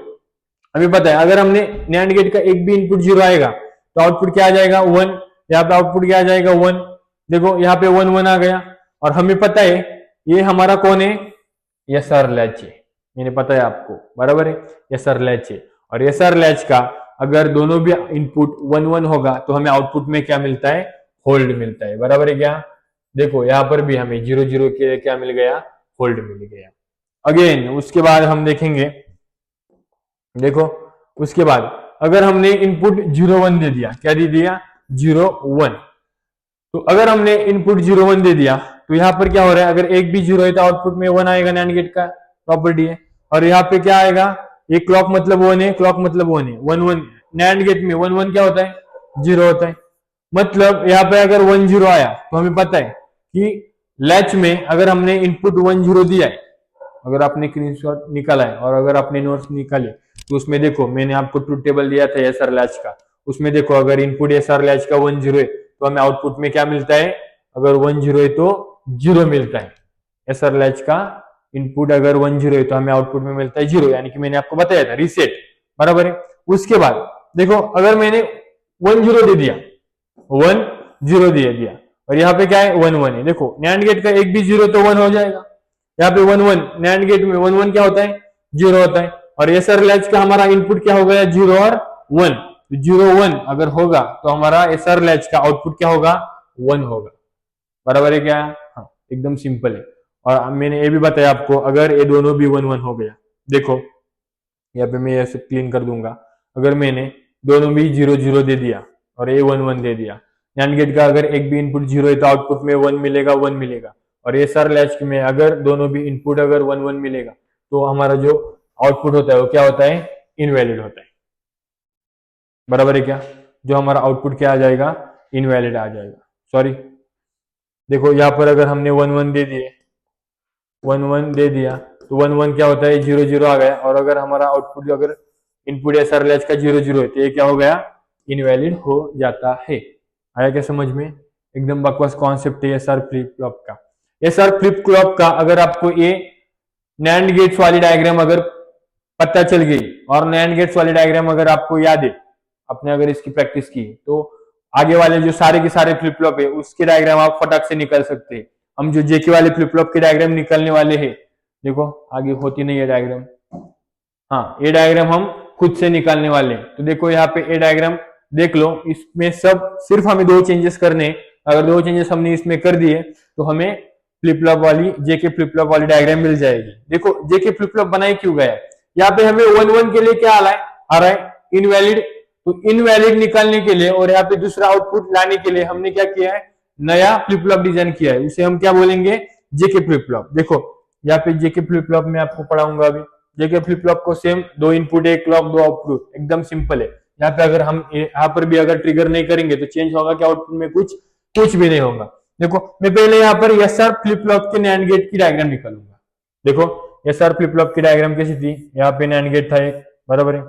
हमें पता है अगर हमने नैंड गेट का एक भी इनपुट 0 आएगा तो आउटपुट क्या आ जाएगा? 1। यहाँ पे आउटपुट क्या आ जाएगा? 1। देखो यहाँ पे 1 1 आ गया, और हमें पता है ये हमारा कौन है? एसआर लैच है, मैंने पता है आपको, बराबर है। एसआर लैच है, और एसआर लैच का अगर दोनों भी इनपुट 1 1 होगा तो हमें आउटपुट में क्या मिलता है? होल्ड मिलता है, बराबर है क्या? देखो यहाँ पर भी हमें 0 0 के क्या मिल गया? होल्ड मिल गया। अगेन उसके बाद हम देखेंगे, देखो उसके बाद अगर हमने इनपुट 0 1 दे दिया, क्या दे दिया? 0 1। तो अगर हमने इनपुट 0 1 दे दिया तो यहाँ पर क्या हो रहा है? अगर एक भी 0 है तो आउटपुट में 1 आएगा, नैंड गेट का प्रॉपर्टी है। और यहाँ पे क्या आएगा? ये क्लॉक मतलब 1 है, क्लॉक मतलब 1 है, 1 1, नैंड गेट में 1 1 क्या होता है? 0 होता है। मतलब यहाँ पे अगर 1 0 आया तो हमें पता है कि लैच में अगर हमने इनपुट 1 0 दिया है, अगर आपने स्क्रीनशॉट निकाला है और अगर आपने नोट्स निकाले तो उसमें देखो मैंने आपको ट्रूथ टेबल दिया था एसआर लैच का, उसमें देखो अगर इनपुट एसआर लैच का 1 0 है तो हमें आउटपुट में क्या मिलता है? अगर 1 0 है तो 0 मिलता है। एसआर लैच का इनपुट अगर 1 0 है तो हमें आउटपुट में मिलता है 0, यानी कि मैंने आपको बताया था रीसेट, बराबर है। उसके बाद देखो अगर मैंने 1 0 दे दिया, 1 0 दे दिया, और यहाँ पे क्या है? 1 1 है। देखो नैंड गेट का एक भी 0 तो 1 हो जाएगा, यहाँ पे 1 1, नैंड गेट में 1 1 क्या होता है? 0 होता है। और एसआर लैच का हमारा इनपुट क्या हो गया? 0 और 1। 0 1 अगर होगा तो हमारा एसआर लैच का आउटपुट क्या होगा? 1 होगा, बराबर है क्या? हाँ, एकदम सिंपल है। और मैंने ये भी बताया आपको अगर ये दोनों भी 1 1 हो गया, देखो यहाँ पे मैं ऐसे क्लीन कर दूंगा, अगर मैंने दोनों भी 0 0 दे दिया और ये 1 1 दे दिया, नैंड गेट का अगर एक भी इनपुट 0 है तो आउटपुट में 1 मिलेगा, 1 मिलेगा। और एसआर लैच में अगर दोनों भी इनपुट अगर 1 1 मिलेगा तो हमारा जो आउटपुट होता है वो क्या होता है? इनवैलिड होता है, बराबर है क्या? जो हमारा आउटपुट क्या आ जाएगा? इनवैलिड आ जाएगा, सॉरी। देखो यहाँ पर अगर हमने 1 1 दे दिए, 1 1 दे दिया तो 1 1 क्या होता है? 0 0 आ गया, और अगर हमारा आउटपुट अगर इनपुट एसआर लैच का 0 0 है तो ये क्या हो गया? इनवैलिड हो जाता है। आया क्या समझ में? एकदम बकवास कॉन्सेप्ट है एसआर फ्लिप फ्लॉप का। एसआर फ्लिप फ्लॉप का अगर आपको ये नैंड गेट्स वाली डायग्राम अगर पता चल गई और नैंड गेट्स वाली डायग्राम अगर आपको याद है, आपने अगर इसकी प्रैक्टिस की, तो आगे वाले जो सारे के सारे फ्लिप फ्लॉप है उसके डायग्राम आप फटाक से निकल सकते हैं। हम जो जेके वाले फ्लिप फ्लॉप के डायग्राम निकलने वाले हैं, देखो आगे होती नहीं है डायग्राम, हाँ ये डायग्राम हम खुद से निकालने वाले हैं। तो देखो यहाँ पे ये डायग्राम देख लो, इसमें सब सिर्फ हमें दो चेंजेस करने, अगर दो चेंजेस हमने इसमें कर दिए तो हमें फ्लिप फ्लॉप वाली जेके फ्लिप फ्लॉप वाली डायग्राम मिल जाएगी। देखो जेके फ्लिप फ्लॉप बनाई क्यों गया है, यहाँ पे हमें 1-1 के लिए क्या आ रहा है इनवैलिड, तो इनवैलिड निकालने के लिए और यहाँ पे दूसरा आउटपुट लाने के लिए हमने क्या किया है, नया फ्लिप फ्लॉप डिजाइन किया है, उसे हम क्या बोलेंगे, जेके फ्लिप फ्लॉप। देखो यहाँ पे जेके फ्लिप फ्लॉप में आपको पढ़ाऊंगा अभी। जेके फ्लिप फ्लॉप को सेम 2 इनपुट 1 क्लॉक 2 आउटपुट, एकदम सिंपल है। यहाँ पे अगर हम यहाँ पर भी अगर ट्रिगर नहीं करेंगे तो चेंज होगा क्या, आउटपुट में कुछ भी नहीं होगा। देखो मैं पहले यहाँ पर एसआर फ्लिप फ्लॉप के नैंड गेट की डायग्राम निकालूंगा। देखो एसआर फ्लिप फ्लॉप की डायग्राम कैसी थी, यहाँ पे नैंड गेट था एक, बराबर है,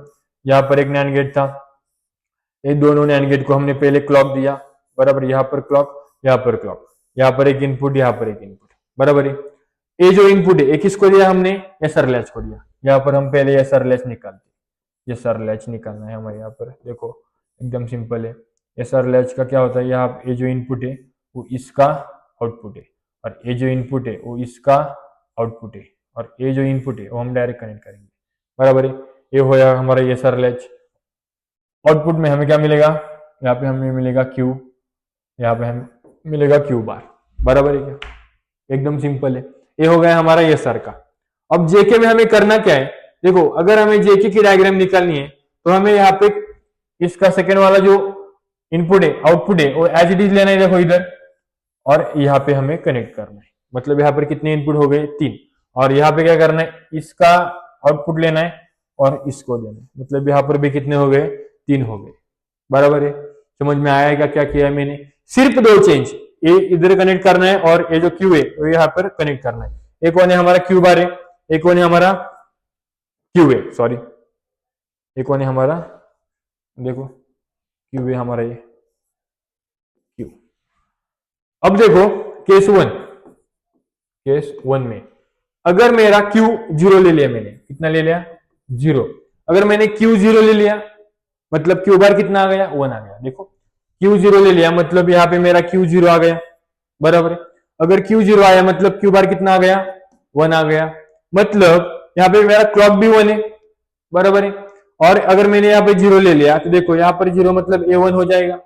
यहाँ पर एक नैंड गेट था, ये दोनों नैंड गेट को हमने पहले क्लॉक दिया, बराबर, यहाँ पर क्लॉक, यहाँ पर क्लॉक, यहाँ पर एक इनपुट, यहाँ पर एक इनपुट, बराबर है। ये जो इनपुट है एक किसको दिया हमने, एसआर लैच को दिया। यहाँ पर हम पहले एसआर लैच निकालते, एसआर लैच निकालना है हमारे यहाँ पर। देखो एकदम सिंपल है, एसआर लैच का क्या होता है, यहाँ ये जो इनपुट है वो इसका आउटपुट है, और ये जो इनपुट है वो इसका आउटपुट है, और ये जो इनपुट है वो हम डायरेक्ट कनेक्ट करेंगे, बराबर है। ये होया हमारा एसआर लैच। आउटपुट में हमें क्या मिलेगा, यहाँ पे हमें मिलेगा क्यू, यहाँ पे हमें मिलेगा क्यू बार, बराबर है क्या, एकदम सिंपल है। ये हो गया हमारा एसआर का। अब जेके में हमें करना क्या है, देखो अगर हमें जेके की डायग्राम निकालनी है तो हमें यहाँ पे इसका सेकेंड वाला जो इनपुट है आउटपुट है वो एज इट इज लेना है, देखो इधर, और यहाँ पे हमें कनेक्ट करना है। मतलब यहाँ पर कितने इनपुट हो गए, 3, और यहाँ पे क्या करना है, इसका आउटपुट लेना है और इसको देना है, मतलब यहाँ पर भी कितने हो गए, 3 हो गए, बराबर है। समझ में आएगा क्या किया है मैंने, सिर्फ 2 चेंज, ये इधर कनेक्ट करना है और ये जो क्यू है वो यहाँ पर कनेक्ट करना है। एक वन है हमारा क्यू बार है, एक वन है हमारा क्यू है, सॉरी, एक वन है हमारा, देखो क्यू है हमारा, ये क्यू। अब देखो केस 1 में अगर मेरा क्यू 0 ले लिया, मैंने कितना ले लिया, 0। अगर मैंने क्यू 0 ले लिया मतलब क्यू बार कितना आ गया, 1 आ गया। देखो क्यू 0 ले लिया मतलब यहाँ पे मेरा क्यू 0 आ गया, बराबर है। अगर क्यू 0 आया मतलब क्यू बार कितना आ गया, 1 आ गया, मतलब यहाँ पे मेरा क्लॉक भी 1 है, बराबर है। और अगर मैंने यहाँ पे 0 ले लिया तो देखो यहाँ पर 0 मतलब A1 हो जाएगा।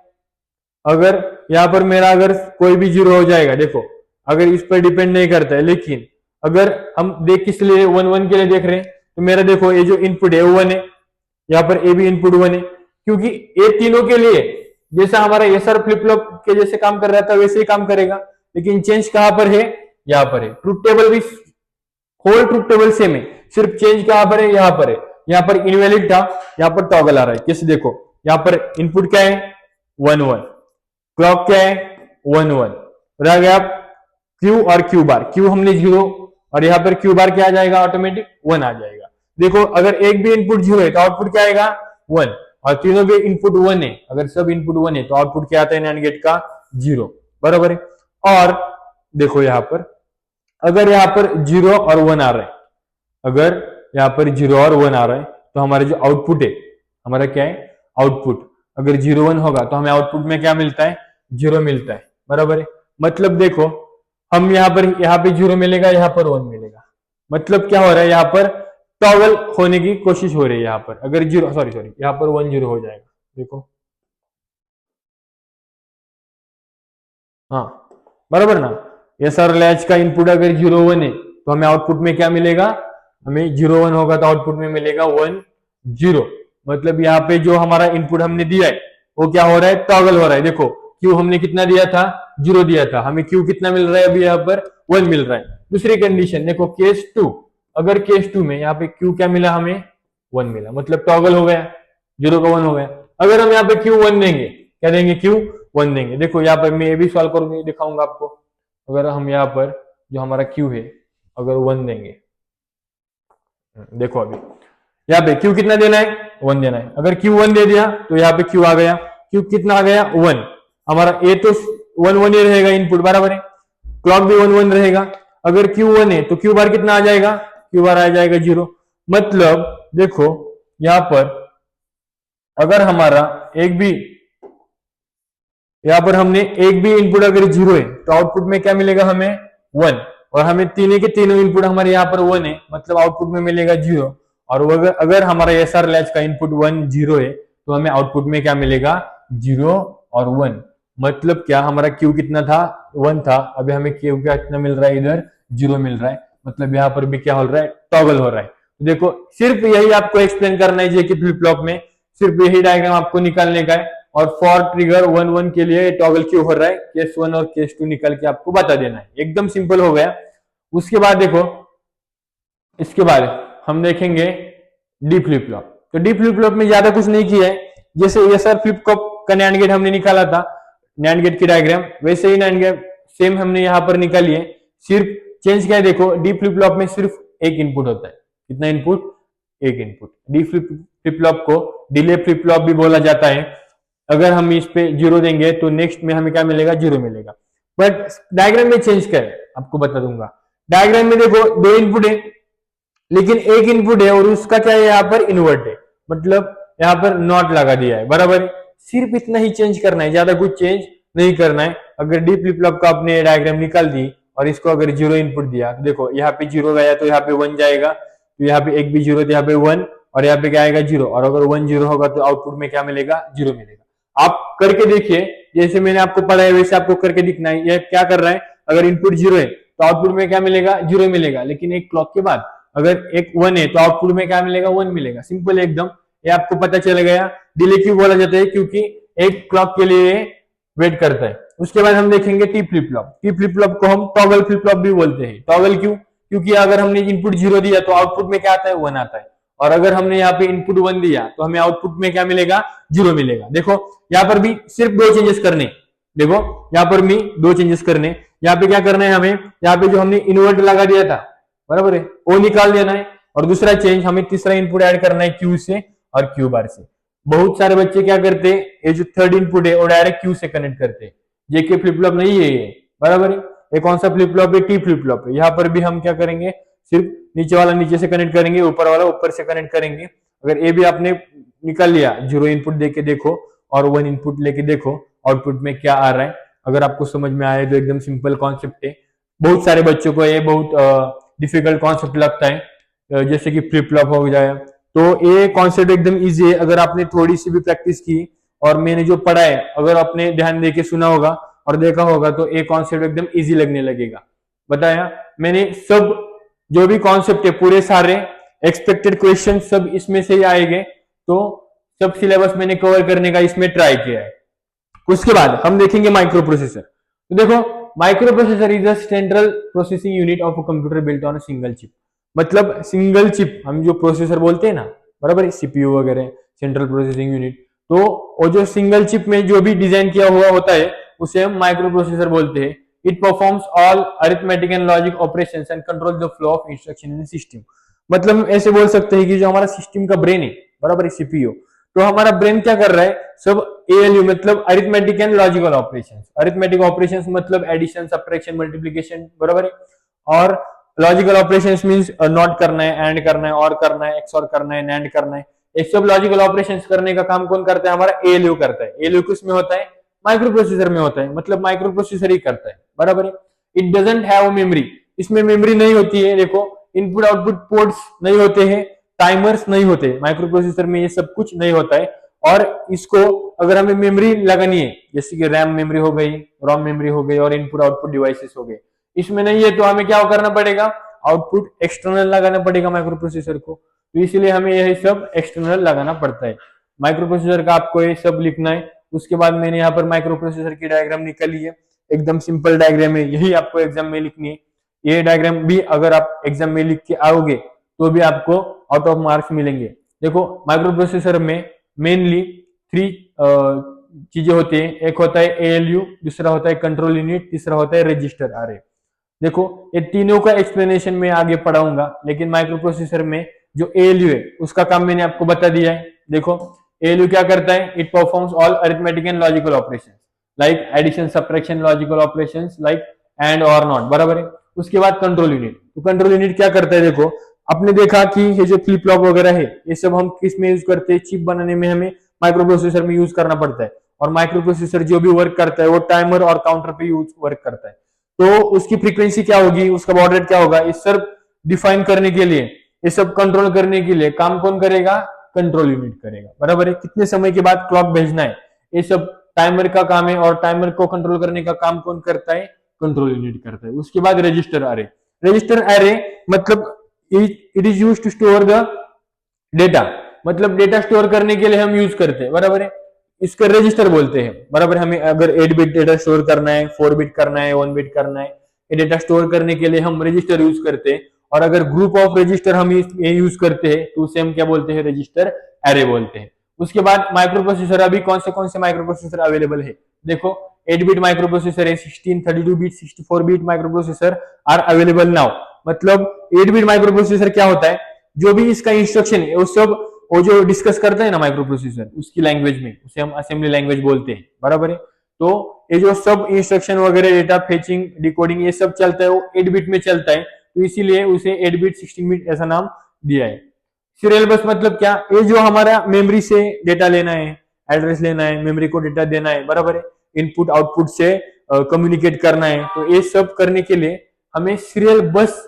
अगर यहाँ पर मेरा अगर कोई भी 0 हो जाएगा, देखो अगर इस पर डिपेंड नहीं करता है, लेकिन अगर हम देख किस लिए 1-1 के लिए देख रहे हैं तो मेरा देखो ये जो इनपुट है वो 1 है, यहाँ पर ए भी इनपुट 1 है, क्योंकि ये तीनों के लिए जैसा हमारा एसआर फ्लिप फ्लॉप के जैसे काम कर रहा था वैसे ही काम करेगा, लेकिन चेंज कहां पर है, यहाँ पर है। ट्रुथ टेबल भी होल ट्रुथ टेबल सेम है, सिर्फ चेंज कहां पर है, यहाँ पर है। यहाँ पर इनवैलिड था, यहाँ पर टॉगल आ रहा है। कैसे, देखो यहाँ पर इनपुट क्या है, 1-1, क्लॉक क्या है, 1-1, रह गया क्यू और क्यू बार, क्यू हमने 0 और यहाँ पर क्यू बार क्या आ जाएगा, ऑटोमेटिक 1 आ जाएगा। देखो अगर एक भी इनपुट 0 है तो आउटपुट क्या आएगा, 1, और तीनों के इनपुट 1 है, अगर सब इनपुट 1 है तो आउटपुट क्या आता है नैंड गेट का, 0, बराबर है। और देखो यहाँ पर अगर यहाँ पर 0 और 1 आ रहा है, अगर यहाँ पर 0 और 1 आ रहा है तो हमारे जो आउटपुट है, हमारा क्या है, आउटपुट अगर 0-1 होगा तो हमें आउटपुट में क्या मिलता है, 0 मिलता है, बराबर है। मतलब देखो हम यहाँ पे 0 मिलेगा, यहाँ पर 1 मिलेगा, मतलब क्या हो रहा है, यहाँ पर टॉगल होने की कोशिश हो रही है। यहाँ पर अगर 0 सॉरी यहाँ पर 1-0 हो जाएगा, देखो, हाँ बराबर ना। एसआर लैच का इनपुट अगर 0-1 है तो हमें आउटपुट में क्या मिलेगा, हमें 0-1 होगा तो आउटपुट में मिलेगा 1-0। मतलब यहाँ पे जो हमारा इनपुट हमने दिया है वो क्या हो रहा है, टॉगल हो रहा है। देखो क्यू हमने कितना दिया था, 0 दिया था, हमें क्यू कितना मिल रहा है, अभी यहाँ पर 1 मिल रहा है। दूसरी कंडीशन देखो केस 2, अगर केस 2 में यहाँ पे क्यू क्या मिला, हमें 1 मिला, मतलब टॉगल हो गया, 0 का 1 हो गया। अगर हम यहाँ पे क्यू 1 देंगे, क्या देंगे, क्यू 1 देंगे। देखो यहाँ पर मैं ये भी सॉल्व करूंगी, दिखाऊंगा आपको। अगर हम यहाँ पर जो हमारा क्यू है अगर 1 देंगे, देखो अभी यहाँ पे क्यू कितना देना है, 1 देना है। अगर क्यू 1 दे दिया तो यहाँ पे क्यू आ गया, क्यू कितना आ गया, 1। हमारा ए तो 1-1 ही रहेगा इनपुट, बराबर है, क्लॉक भी 1-1 रहेगा। अगर क्यू 1 है तो क्यू बार कितना आ जाएगा, क्यू बार आ जाएगा 0। मतलब देखो यहाँ पर अगर हमारा एक भी, यहाँ पर हमने एक भी इनपुट अगर 0 है तो आउटपुट में क्या मिलेगा, हमें 1, और हमें तीनों के तीनों इनपुट हमारे यहाँ पर 1 है, मतलब आउटपुट में मिलेगा 0। और अगर हमारा एसआर लैच का इनपुट 1-0 है तो हमें आउटपुट में क्या मिलेगा, 0 और 1। मतलब क्या, हमारा क्यू कितना था, 1 था, अभी हमें क्यू का कितना मिल रहा है, इधर 0 मिल रहा है। मतलब यहाँ पर भी क्या हो रहा है, टॉगल हो रहा है। तो देखो सिर्फ यही आपको एक्सप्लेन करना है जेके फ्लिप फ्लॉप में, सिर्फ यही डायग्राम आपको निकालने का है। और फॉर ट्रिगर 1 1 के लिए टॉगल क्यों हो रहा है, केस 1 और केस 2 निकाल के आपको बता देना है। एकदम सिंपल हो गया। उसके बाद देखो, इसके बाद हम देखेंगे डी फ्लिप फ्लॉप। तो डी फ्लिप फ्लॉप में ज्यादा कुछ नहीं किया है। जैसे एसआर फ्लिप फ्लॉप का नैंड गेट हमने निकाला था, नैंड गेट की डायग्राम, वैसे ही नैंड गेट सेम हमने यहाँ पर निकाली है। सिर्फ चेंज क्या है, देखो डी फ्लिप फ्लॉप में सिर्फ एक इनपुट होता है। कितना इनपुट, एक इनपुट। डी फ्लिप फ्लॉप को डिले फ्लिप फ्लॉप भी बोला जाता है। अगर हम इस पे 0 देंगे तो नेक्स्ट में हमें क्या मिलेगा, 0 मिलेगा। बट डायग्राम में चेंज क्या है आपको बता दूंगा। डायग्राम में देखो 2 इनपुट है, लेकिन एक इनपुट है और उसका क्या है, यहाँ पर इन्वर्ट है, मतलब यहाँ पर नॉट लगा दिया है, बराबर है। सिर्फ इतना ही चेंज करना है, ज्यादा कुछ चेंज नहीं करना है। अगर डी फ्लिप फ्लॉप का आपने डायग्राम निकाल दी और इसको अगर 0 इनपुट दिया, तो देखो यहाँ पे 0 गया तो यहाँ पे 1 जाएगा, तो यहाँ पे एक भी 0 तो यहाँ पे 1, और यहाँ पे क्या आएगा, 0। और अगर 1 0 होगा तो आउटपुट में क्या मिलेगा, 0 मिलेगा। आप करके देखिए, जैसे मैंने आपको पढ़ाया वैसे आपको करके दिखना है। यह क्या कर रहा है, अगर इनपुट 0 है तो आउटपुट में क्या मिलेगा, 0 मिलेगा। लेकिन एक क्लॉक के बाद अगर एक 1 है तो आउटपुट में क्या मिलेगा, 1 मिलेगा। सिंपल एकदम, ये आपको पता चल गया। डिले क्यों बोला जाता है, क्योंकि एक क्लॉक के लिए वेट करता है। उसके बाद हम देखेंगे T flip flop. T flip flop को हम टॉगल फ्लिप फ्लॉप भी बोलते हैं। टॉगल क्यों, क्योंकि अगर हमने इनपुट 0 दिया तो आउटपुट में क्या आता है, 1 आता है। और अगर हमने यहाँ पे इनपुट 1 दिया तो हमें आउटपुट में क्या मिलेगा, 0 मिलेगा। देखो यहाँ पर भी सिर्फ 2 चेंजेस करने, देखो यहाँ पर भी 2 चेंजेस करने। यहाँ पे क्या करना है हमें, यहाँ पे जो हमने इन्वर्ट लगा दिया था, बराबर है, वो निकाल देना है। और दूसरा चेंज, हमें तीसरा इनपुट ऐड करना है क्यू से और क्यू बार से। बहुत सारे बच्चे क्या करते हैं, ये जो थर्ड इनपुट है वो डायरेक्ट क्यू से कनेक्ट करते हैं। जेके फ्लिप फ्लॉप नहीं है ये, बराबर है। ये कौन सा फ्लिप फ्लॉप है, टी फ्लिप फ्लॉप है। यहाँ पर भी हम क्या करेंगे, सिर्फ नीचे वाला नीचे से कनेक्ट करेंगे, ऊपर वाला ऊपर से कनेक्ट करेंगे। अगर ये भी आपने निकाल लिया, 0 इनपुट देके देखो और 1 इनपुट लेके देखो आउटपुट में क्या आ रहा है। अगर आपको समझ में आए तो एकदम सिंपल कॉन्सेप्ट है। बहुत सारे बच्चों को ये बहुत डिफिकल्ट कॉन्सेप्ट लगता है, जैसे कि फ्लिप फ्लॉप हो जाए। तो ये कॉन्सेप्ट एकदम इजी है, अगर आपने थोड़ी सी भी प्रैक्टिस की और मैंने जो पढ़ा है अगर आपने ध्यान देके सुना होगा और देखा होगा तो ये कॉन्सेप्ट एकदम इजी लगने लगेगा। बताया मैंने, सब जो भी कॉन्सेप्ट है पूरे सारे एक्सपेक्टेड क्वेश्चन सब इसमें से ही आएंगे। तो सब सिलेबस मैंने कवर करने का इसमें ट्राई किया है। उसके बाद हम देखेंगे माइक्रो प्रोसेसर। तो देखो micro processor is a central processing unit of a computer built on a single chip. मतलब सिंगल चिप हम जो प्रोसेसर बोलते हैं ना, बराबर, सीपीयू वगैरह, सेंट्रल प्रोसेसिंग यूनिट। तो वो जो सिंगल चिप में जो भी डिजाइन किया हुआ होता है उसे हम माइक्रो प्रोसेसर बोलते हैं। It performs all arithmetic and logic operations and control the flow of instruction in system. मतलब ऐसे बोल सकते हैं कि जो हमारा सिस्टम का ब्रेन है, बराबर, सीपीयू, तो हमारा ब्रेन क्या कर रहा है, सब एएलयू मतलब arithmetic and logical operations. Arithmetic operations मतलब एडिशन, सब्ट्रैक्शन, मल्टीप्लिकेशन, बराबर है। और लॉजिकल ऑपरेशंस मींस नॉट करना है, एंड करना है, और करना है, एक्सऑर करना है, नैंड करना है। ये सब लॉजिकल ऑपरेशंस करने का काम कौन करता है, हमारा एएलयू करता है। एएलयू किसमें होता है, माइक्रो प्रोसेसर में होता है, मतलब माइक्रो प्रोसेसर ही करता है, बराबर है। इट डजंट हैव मेमोरी, इसमें मेमोरी नहीं होती है। देखो इनपुट आउटपुट पोर्ट्स नहीं होते हैं, टाइमर्स नहीं होते, माइक्रो प्रोसेसर में ये सब कुछ नहीं होता है। और इसको अगर हमें मेमोरी लगानी है, जैसे कि रैम मेमोरी हो गई, रोम मेमोरी हो गई और इनपुट आउटपुट डिवाइसेस हो गए, इसमें नहीं है, तो हमें क्या करना पड़ेगा, आउटपुट एक्सटर्नल लगाना पड़ेगा माइक्रो प्रोसेसर को। तो इसलिए हमें यही सब एक्सटर्नल लगाना पड़ता है। माइक्रो प्रोसेसर का आपको ये सब लिखना है। उसके बाद मैंने यहाँ पर माइक्रो प्रोसेसर की डायग्राम निकाली है, एकदम सिंपल डायग्राम है, यही आपको एग्जाम में लिखनी है। ये डायग्राम भी अगर आप एग्जाम में लिख के आओगे तो भी आपको आउट ऑफ मार्क्स मिलेंगे। देखो माइक्रो प्रोसेसर में मेनली 3 चीजें होती है। एक होता है एएलयू, दूसरा होता है कंट्रोल यूनिट, तीसरा होता है रजिस्टर आरए। देखो ये तीनों का एक्सप्लेनेशन मैं आगे पढ़ाऊंगा, लेकिन माइक्रो प्रोसेसर में जो एएलयू है उसका काम मैंने आपको बता दिया है। देखो एएलयू क्या करता है, it performs all arithmetic and logical operations like addition, subtraction, logical operations like AND OR NOT, बराबर है। उसके बाद कंट्रोल यूनिट, तो कंट्रोल यूनिट क्या करता है, देखो आपने देखा कि ये जो फ्लिप फ्लॉप वगैरह है ये सब हम किस में यूज करते हैं, चिप बनाने में हमें माइक्रो प्रोसेसर में यूज करना पड़ता है। और माइक्रो प्रोसेसर जो भी वर्क करता है वो टाइमर और काउंटर पे यूज वर्क करता है। तो उसकी फ्रीक्वेंसी क्या होगी, उसका बॉड रेट क्या होगा, इस सब डिफाइन करने के लिए, ये सब कंट्रोल करने के लिए काम कौन करेगा, कंट्रोल यूनिट करेगा, बराबर है। कितने समय के बाद क्लॉक भेजना है, ये सब टाइमर का काम है, और टाइमर को कंट्रोल करने का काम कौन करता है? कंट्रोल यूनिट करता है। उसके बाद रजिस्टर अरे, रजिस्टर अरे मतलब it is use to store the data, मतलब डेटा स्टोर करने के लिए हम यूज करते हैं, बराबर है, इसका रजिस्टर बोलते हैं, बराबर। हमें अगर 8 बिट डेटा स्टोर करना है, 4 बिट करना है, 1 बिट करना है, ये डेटा स्टोर करने के लिए हम रजिस्टर यूज करते हैं। और अगर ग्रुप ऑफ रजिस्टर हम ये यूज करते हैं तो उसे हम क्या बोलते हैं? रजिस्टर एरे बोलते हैं। उसके बाद माइक्रो प्रोसेसर, अभी कौन से माइक्रो प्रोसेसर अवेलेबल है? देखो 8 बिट माइक्रो प्रोसेसर है, 16, 32 bit, 64 bit microprocessor are available now. मतलब 8 बिट माइक्रो प्रोसेसर क्या होता है? जो भी इसका इंस्ट्रक्शन है वो सब, वो जो डिस्कस करता है ना माइक्रो प्रोसेसर, उसकी लैंग्वेज में उसे हम असेंबली लैंग्वेज बोलते हैं, बराबर है। तो ये जो सब इंस्ट्रक्शन वगैरह, डेटा फेचिंग, डिकोडिंग, ये सब चलता है वो 8 बिट में चलता है, तो इसीलिए उसे 8 बिट, 16 बिट ऐसा नाम दिया है। सीरियल बस मतलब क्या? ये जो हमारा मेमोरी से डेटा लेना है, एड्रेस लेना है, मेमोरी को डेटा देना है, बराबर है, इनपुट आउटपुट से कम्युनिकेट करना है, तो ये सब करने के लिए हमें सीरियल बस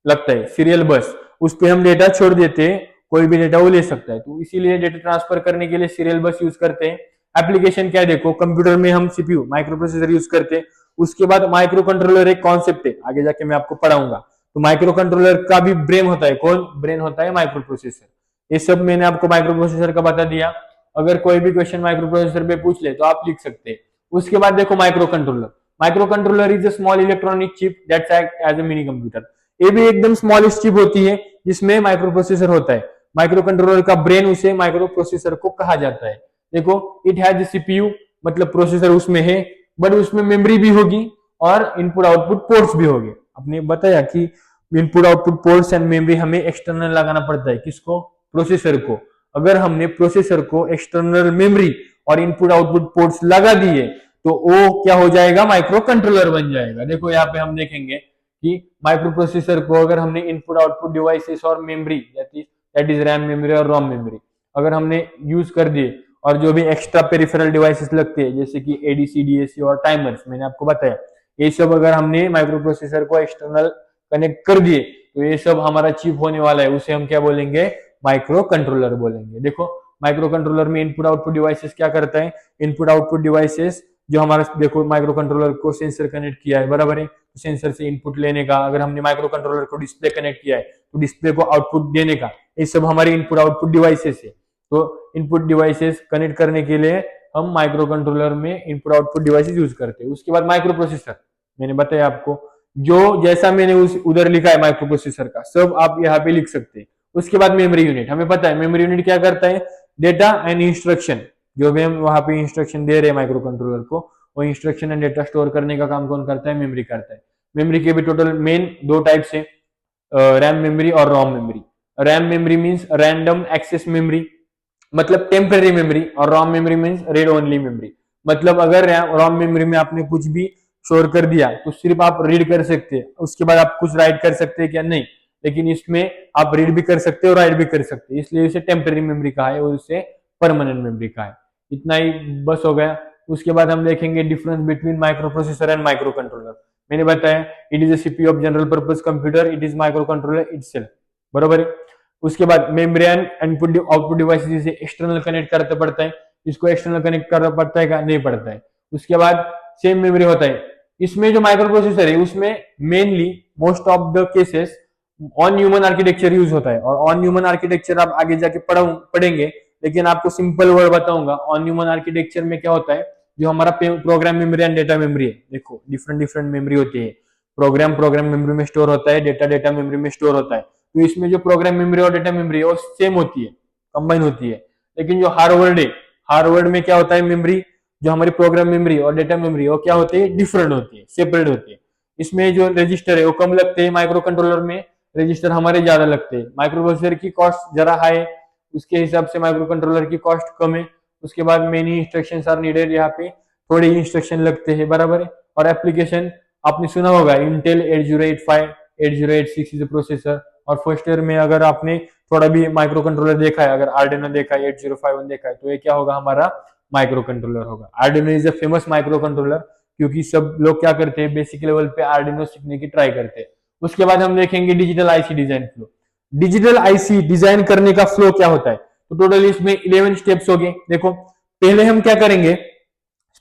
लगता है। सीरियल बस, उस पर हम डेटा छोड़ देते हैं, कोई भी डेटा वो ले सकता है, तो इसीलिए डेटा ट्रांसफर करने के लिए सीरियल बस यूज करते हैं। एप्लीकेशन क्या है? देखो कंप्यूटर में हम सीपीयू, माइक्रो प्रोसेसर यूज करते हैं। उसके बाद माइक्रो कंट्रोलर एक कॉन्सेप्ट है, आगे जाके मैं आपको पढ़ाऊंगा। तो माइक्रो कंट्रोलर का भी ब्रेन होता है, कौन? ब्रेन होता है माइक्रो प्रोसेसर। ये सब मैंने आपको माइक्रो प्रोसेसर का बता दिया। अगर कोई भी क्वेश्चन माइक्रो प्रोसेसर पे पूछ ले तो आप लिख सकते हैं। उसके बाद देखो microcontroller. Microcontroller is a small electronic chip that act as a mini computer. ये भी एकदम स्मॉलेस्ट चिप होती है जिसमें माइक्रो प्रोसेसर होता है। माइक्रो कंट्रोलर का ब्रेन उसे माइक्रो प्रोसेसर को कहा जाता है। देखो इट हैज सीपीयू, मतलब प्रोसेसर उसमें है, बट उसमें मेमोरी भी होगी और इनपुट आउटपुट पोर्ट्स भी होंगे। आपने बताया कि input output ports and memory हमें एक्सटर्नल लगाना पड़ता है। किसको? प्रोसेसर को। अगर हमने प्रोसेसर को एक्सटर्नल मेमोरी और इनपुट आउटपुट पोर्ट्स लगा दिए तो वो क्या हो जाएगा? माइक्रो कंट्रोलर बन जाएगा। देखो यहाँ पे हम देखेंगे कि माइक्रो प्रोसेसर को अगर हमने इनपुट आउटपुट डिवाइसेस और memory, that is RAM memory और रोम मेमोरी, अगर हमने यूज कर दिए, और जो भी एक्स्ट्रा पेरिफेरल डिवाइसेस लगते हैं जैसे कि एडीसी, डीएसी और टाइमर्स, मैंने आपको बताया, ये सब अगर हमने माइक्रो प्रोसेसर को एक्सटर्नल कनेक्ट कर दिए तो ये सब हमारा चिप होने वाला है, उसे हम क्या बोलेंगे? माइक्रो कंट्रोलर बोलेंगे। देखो माइक्रो कंट्रोलर में इनपुट आउटपुट डिवाइसेस क्या करता है? इनपुट आउटपुट डिवाइसेस जो हमारा, देखो माइक्रो कंट्रोलर को सेंसर कनेक्ट किया है, बराबर है, तो सेंसर से इनपुट लेने का, अगर हमने माइक्रो कंट्रोलर को डिस्प्ले कनेक्ट किया है तो डिस्प्ले को आउटपुट देने का, ये सब हमारे इनपुट आउटपुट डिवाइसेस है। तो इनपुट डिवाइसेस कनेक्ट करने के लिए हम माइक्रो कंट्रोलर में इनपुट आउटपुट डिवाइसेस यूज करते हैं। उसके बाद माइक्रो प्रोसेसर, मैंने बताया आपको, जो जैसा मैंने उस उधर लिखा है माइक्रो प्रोसेसर का सब आप यहाँ पे लिख सकते हैं। उसके बाद मेमोरी यूनिट, हमें पता है मेमोरी यूनिट क्या करता है? डेटा एंड इंस्ट्रक्शन, जो भी हम वहां पे इंस्ट्रक्शन दे रहे हैं माइक्रो कंट्रोलर को, वो इंस्ट्रक्शन एंड डेटा स्टोर करने का काम कौन करता है? मेमोरी करता है। मेमोरी के भी टोटल मेन 2 टाइप्स है, रैम मेमोरी और ROM memory. RAM memory means random access memory, मतलब टेम्पररी मेमोरी, और ROM memory means read only memory. मतलब अगर रोम मेमोरी में आपने कुछ भी स्टोर कर दिया तो सिर्फ आप रीड कर सकते हैं, उसके बाद आप कुछ राइट कर सकते हैं क्या? नहीं, लेकिन इसमें आप रीड भी कर सकते हो, राइट भी कर सकते हैं, इसलिए इसे टेम्पररी मेमोरी कहा है और इसे परमानेंट मेमोरी कहा है। इतना ही बस हो गया। उसके बाद हम देखेंगे difference between micro processor and micro controller. मैंने बताया it is a CPU of general purpose computer, it is micro controller itself, बराबर है। उसके बाद memory and input output devices इसे एक्सटर्नल कनेक्ट करना पड़ता है, इसको एक्सटर्नल कनेक्ट करना पड़ता है क्या? नहीं पड़ता है। उसके बाद सेम मेमोरी होता है। इसमें जो माइक्रो प्रोसेसर है उसमें mainly most of the cases on human architecture use होता है, और ऑन ह्यूमन आर्किटेक्चर आप आगे जाके पढ़ेंगे, लेकिन आपको सिंपल वर्ड बताऊंगा। ऑन ह्यूमन आर्किटेक्चर में क्या होता है? जो हमारा program memory and data memory है, देखो डिफरेंट डिफरेंट मेमोरी होती है। प्रोग्राम मेमोरी में स्टोर होता है, डेटा मेमोरी में स्टोर होता है। तो इसमें जो प्रोग्राम मेमोरी और डेटा मेमोरी है वो सेम होती है, कंबाइन होती है। लेकिन जो हार्वर्ड है, हार्वर्ड में क्या होता है? मेमोरी, जो हमारी प्रोग्राम मेमोरी और डेटा मेमोरी वो क्या होती है? डिफरेंट होती है, सेपरेट होती है। इसमें जो रजिस्टर है वो कम लगते हैं, माइक्रो कंट्रोलर में रजिस्टर हमारे ज्यादा लगते हैं। माइक्रो प्रोसेसर की कॉस्ट जरा हाई है, उसके हिसाब से माइक्रो कंट्रोलर की कॉस्ट कम है। उसके बाद मेनी इंस्ट्रक्शंस आर नीडेड, यहाँ पे थोड़े इंस्ट्रक्शन लगते हैं, बराबर है। और एप्लीकेशन आपने सुना होगा इंटेल 8085, 8086 इज प्रोसेसर। और फर्स्ट ईयर में अगर आपने थोड़ा भी माइक्रो कंट्रोलर देखा है, अगर आर्डिनो देखा है, 8051 देखा है, तो ये क्या होगा? हमारा माइक्रो कंट्रोलर होगा। Arduino is a famous micro controller, क्योंकि सब लोग क्या करते हैं? बेसिक लेवल पे आर्डिनो सीखने की ट्राई करते हैं। उसके बाद हम देखेंगे digital IC design flow. Digital IC design करने का फ्लो क्या होता है? तो टोटल इसमें 11 स्टेप्स हो गए। देखो पहले हम क्या करेंगे?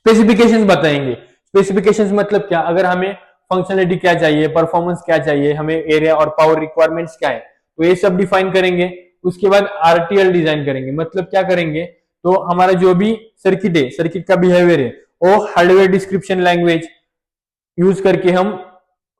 स्पेसिफिकेशंस बताएंगे। स्पेसिफिकेशंस मतलब क्या, अगर हमें फंक्शनलिटी क्या चाहिए, परफॉर्मेंस क्या चाहिए, हमें एरिया और पावर रिक्वायरमेंट्स क्या है, तो ये सब डिफाइन करेंगे। उसके बाद आरटीएल डिजाइन करेंगे, मतलब क्या करेंगे, तो हमारा जो भी सर्किट है, सर्किट का बिहेवियर है, वो हार्डवेयर डिस्क्रिप्शन लैंग्वेज यूज करके हम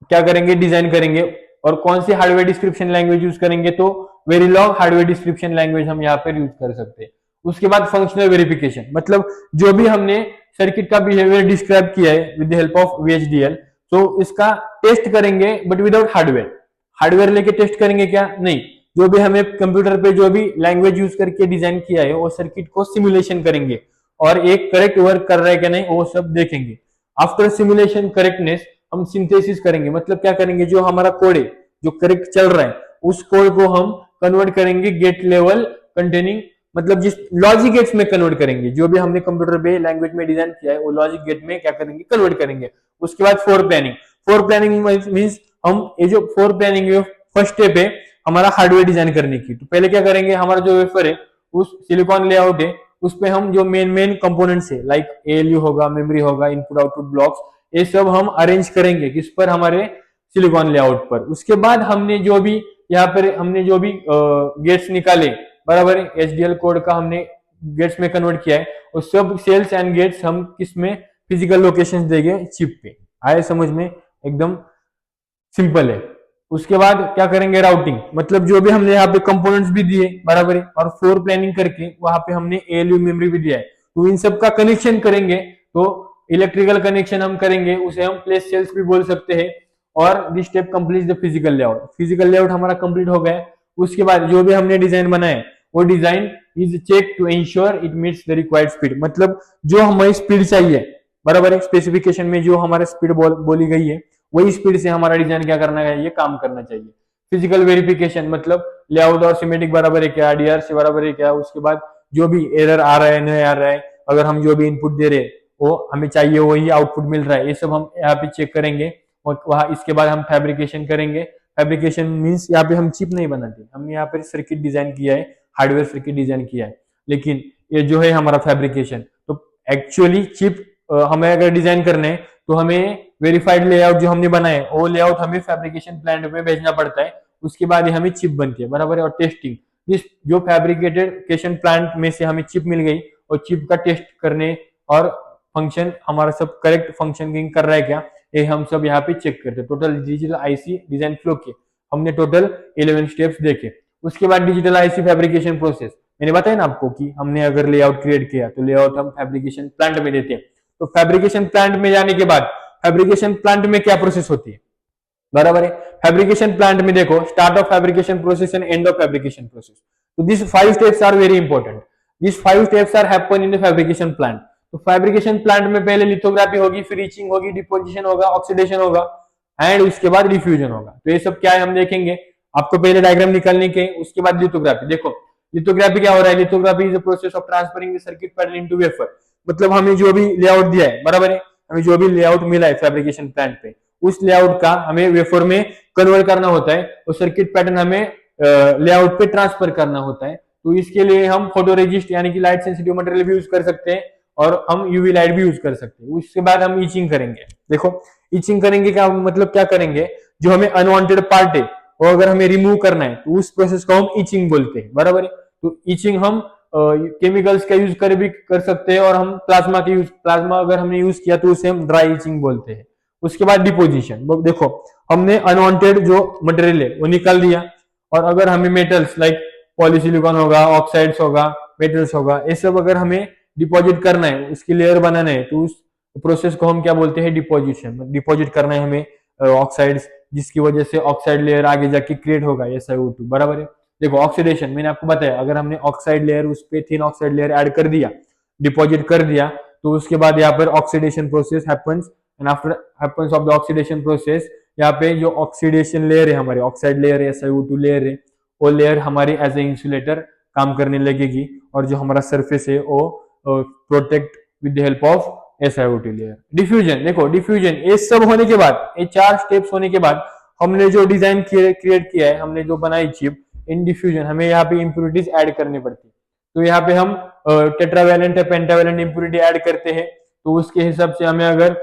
क्या करेंगे, डिजाइन करेंगे। और कौन सी हार्डवेयर डिस्क्रिप्शन लैंग्वेज यूज करेंगे, तो वेरीलॉग हार्डवेयर डिस्क्रिप्शन लैंग्वेज हम यहाँ पर यूज कर सकते हैं। उसके बाद फंक्शनल वेरिफिकेशन, मतलब जो भी हमने सर्किट का बिहेवियर डिस्क्राइब किया है with the help of VHDL, तो इसका टेस्ट करेंगे बट विदाउट हार्डवेयर। हार्डवेयर लेके टेस्ट करेंगे क्या, नहीं, जो भी हमें कंप्यूटर पे जो भी लैंग्वेज यूज करके डिजाइन किया है वो सर्किट को सिमुलेशन करेंगे और एक करेक्ट वर्क कर रहा है कि नहीं वो सब देखेंगे। आफ्टर सिमुलेशन करेक्टनेस हम सिंथेसिस करेंगे, मतलब क्या करेंगे, जो हमारा कोड है जो करेक्ट चल रहा है उस कोड को हम कन्वर्ट करेंगे गेट लेवल कंटेनिंग, मतलब जिस लॉजिक गेट्स में कन्वर्ट करेंगे, जो भी हमने कंप्यूटर पे लैंग्वेज में डिजाइन किया है वो लॉजिक गेट में क्या करेंगे, कन्वर्ट करेंगे। उसके बाद four planning. Four planning means हम ये जो फोर प्लानिंग है फर्स्ट स्टेप है हमारा हार्डवेयर डिजाइन करने की। तो पहले क्या करेंगे, हमारा जो वेफर है उस सिलिकॉन लेआउट है उस पे हम जो मेन कंपोनेंट्स है लाइक एएलयू होगा, मेमोरी होगा, इनपुट आउटपुट ब्लॉक्स, ये सब हम अरेंज करेंगे किस पर, हमारे सिलिकॉन लेआउट पर। उसके बाद हमने जो भी यहाँ पर हमने जो भी गेट्स निकाले, बराबर है, एचडीएल कोड का हमने गेट्स में कन्वर्ट किया है, और सब सेल्स एंड गेट्स हम किस में, फिजिकल लोकेशन देंगे चिप पे। आए समझ में, एकदम सिंपल है। उसके बाद क्या करेंगे, राउटिंग, मतलब जो भी हमने यहाँ पे कंपोनेंट्स भी दिए, बराबर है, और फ्लोर प्लानिंग करके वहां पे हमने एएलयू मेमोरी भी दिया है, तो इन सब का कनेक्शन करेंगे। तो इलेक्ट्रिकल कनेक्शन हम करेंगे, उसे हम प्लेस सेल्स भी बोल सकते हैं। और this step complete the physical layout. Physical layout हमारा कंप्लीट हो गया। उसके बाद जो भी हमने डिजाइन बनाया वो design is check to insure it meets the required speed, मतलब जो हमारी स्पीड चाहिए, बराबर है, स्पेसिफिकेशन में जो हमारा स्पीड बोली गई है वही स्पीड से हमारा डिजाइन क्या करना है, ये काम करना चाहिए। फिजिकल वेरिफिकेशन, मतलब लेआउट और सिमेटिक बराबर है क्या, डीआरसी बराबर है क्या। उसके बाद जो भी एरर आ रहा है नहीं आ रहा है, अगर हम जो भी इनपुट दे रहे हैं वो हमें चाहिए वही आउटपुट मिल रहा है, ये सब हम यहाँ पे चेक करेंगे। और वहां इसके बाद हम फैब्रिकेशन करेंगे। फैब्रिकेशन मीन्स यहाँ पे हम चिप नहीं बनाते, हम यहाँ पे सर्किट डिजाइन किया है, हार्डवेयर सर्किट डिजाइन किया है, लेकिन ये जो है हमारा फैब्रिकेशन। तो एक्चुअली चिप हमें अगर डिजाइन करने हैं तो हमें वेरीफाइड लेआउट जो हमने बनाए वो लेआउट हमें फैब्रिकेशन प्लांट में भेजना पड़ता है, उसके बाद ही हमें चिप बनती है, बराबर है। और टेस्टिंग, जिस जो फैब्रिकेटेड प्लांट में से हमें चिप मिल गई और चिप का टेस्ट करने और फंक्शन हमारा सब करेक्ट फंक्शनिंग कर रहा है क्या, ये हम सब यहाँ पे चेक करते हैं। Total digital IC design flow के हमने टोटल 11 स्टेप्स देखे। उसके बाद डिजिटल आईसी फैब्रिकेशन प्रोसेस, मैंने बताया ना आपको कि हमने अगर लेआउट क्रिएट किया तो लेआउट हम फैब्रिकेशन प्लांट में देते हैं। तो फैब्रिकेशन प्लांट में जाने के बाद फैब्रिकेशन प्लांट में क्या प्रोसेस होती है, बराबर है। फैब्रिकेशन प्लांट में देखो, start of fabrication process and end of fabrication process. तो this 5 steps are very important. This 5 steps are happen in the fabrication plant. तो फैब्रिकेशन प्लांट में पहले लिथोग्राफी होगी, फिर इचिंग होगी, डिपोजिशन होगा, ऑक्सीडेशन होगा एंड उसके बाद डिफ्यूजन होगा। तो ये सब क्या है हम देखेंगे। आपको पहले डायग्राम निकालने के, उसके बाद लिथोग्राफी। देखो लिथोग्राफी क्या हो रहा है, lithography is the process of transferring the circuit pattern into wafer. मतलब हमें जो भी लेआउट दिया है, बराबर है, हमें जो भी लेआउट मिला है फैब्रिकेशन प्लांट पे, उस लेआउट का हमें वेफर में कन्वर्ट करना होता है और सर्किट पैटर्न हमें लेआउट पे ट्रांसफर करना होता है। तो इसके लिए हम फोटोरेजिस्ट यानी कि लाइट सेंसिटिव मटेरियल भी यूज कर सकते हैं और हम यूवी लाइट भी यूज कर सकते हैं। उसके बाद हम इचिंग करेंगे। देखो इचिंग करेंगे का मतलब क्या करेंगे, जो हमें अनवांटेड पार्ट है वो अगर हमें रिमूव करना है तो उस प्रोसेस को हम इचिंग बोलते हैं, बराबर है। तो इचिंग हम केमिकल्स का यूज कर भी कर सकते हैं और हम प्लाज्मा अगर हमने यूज किया तो उसे हम ड्राई इचिंग बोलते हैं। उसके बाद डिपोजिशन, देखो हमने अनवांटेड जो मटेरियल है वो निकाल दिया और अगर हमें मेटल्स लाइक पॉलीसिलिकॉन होगा, ऑक्साइड्स होगा, मेटल्स होगा, ये सब अगर हमें डिपॉजिट करना है, उसकी लेयर बनाना है, तो उस प्रोसेस को हम क्या बोलते हैं, डिपोजिशन। डिपॉजिट करना है हमें ऑक्साइड्स, जिसकी वजह से ऑक्साइड लेयर आगे जाके क्रिएट होगा SiO2, बराबर है। देखो ऑक्सीडेशन मैंने आपको बताया, अगर हमने ऑक्साइड लेयर उस पर थिन ऑक्साइड लेयर ऐड कर दिया, डिपॉजिट कर दिया, तो उसके बाद यहाँ पर oxidation process happens and after happens of the oxidation process यहाँ पे जो ऑक्सीडेशन लेयर है हमारी ऑक्साइड लेयर है, SiO2 लेयर है, वो लेयर हमारी एज ए इंसुलेटर काम करने लगेगी और जो हमारा सरफेस है वो protect with the help of SiO2 layer. Diffusion, देखो डिफ्यूजन, ये सब होने के बाद, ये 4 स्टेप्स होने के बाद हमने जो डिजाइन क्रिएट किया है, हमने जो बनाई चिप, इन डिफ्यूजन हमें यहाँ पे इंप्योरिटीज ऐड करनी पड़ती है। तो यहाँ पे हम टेट्रावैलेंट या पेंटावैलेंट इंप्योरिटी ऐड करते हैं। तो उसके हिसाब से हमें अगर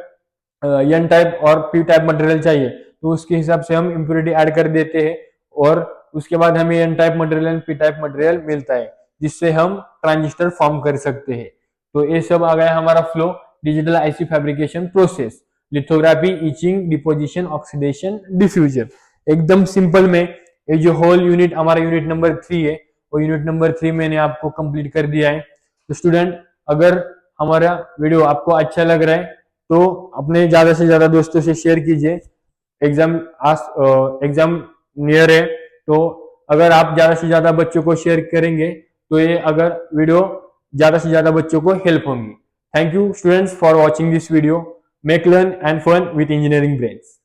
एन टाइप और पी टाइप मटेरियल चाहिए तो उसके हिसाब से हम इम्प्योरिटी ऐड कर देते हैं और उसके बाद हमें N type material and P type material मिलता है, जिससे हम ट्रांजिस्टर फॉर्म कर सकते हैं। तो ये सब आ गया हमारा flow digital IC fabrication process, lithography, etching, deposition, oxidation, diffusion. एकदम सिंपल में ये जो होल यूनिट हमारा यूनिट नंबर 3 है, वो यूनिट नंबर 3 मैंने आपको कंप्लीट कर दिया है। तो स्टूडेंट, अगर हमारा वीडियो आपको अच्छा लग रहा है तो अपने ज्यादा से ज्यादा दोस्तों से शेयर कीजिए। एग्जाम नियर है, तो अगर आप ज्यादा से ज्यादा बच्चों को शेयर करेंगे तो ये अगर वीडियो ज्यादा से ज्यादा बच्चों को हेल्प होंगी। Thank you students for watching this video. Make learn and fun with engineering brains.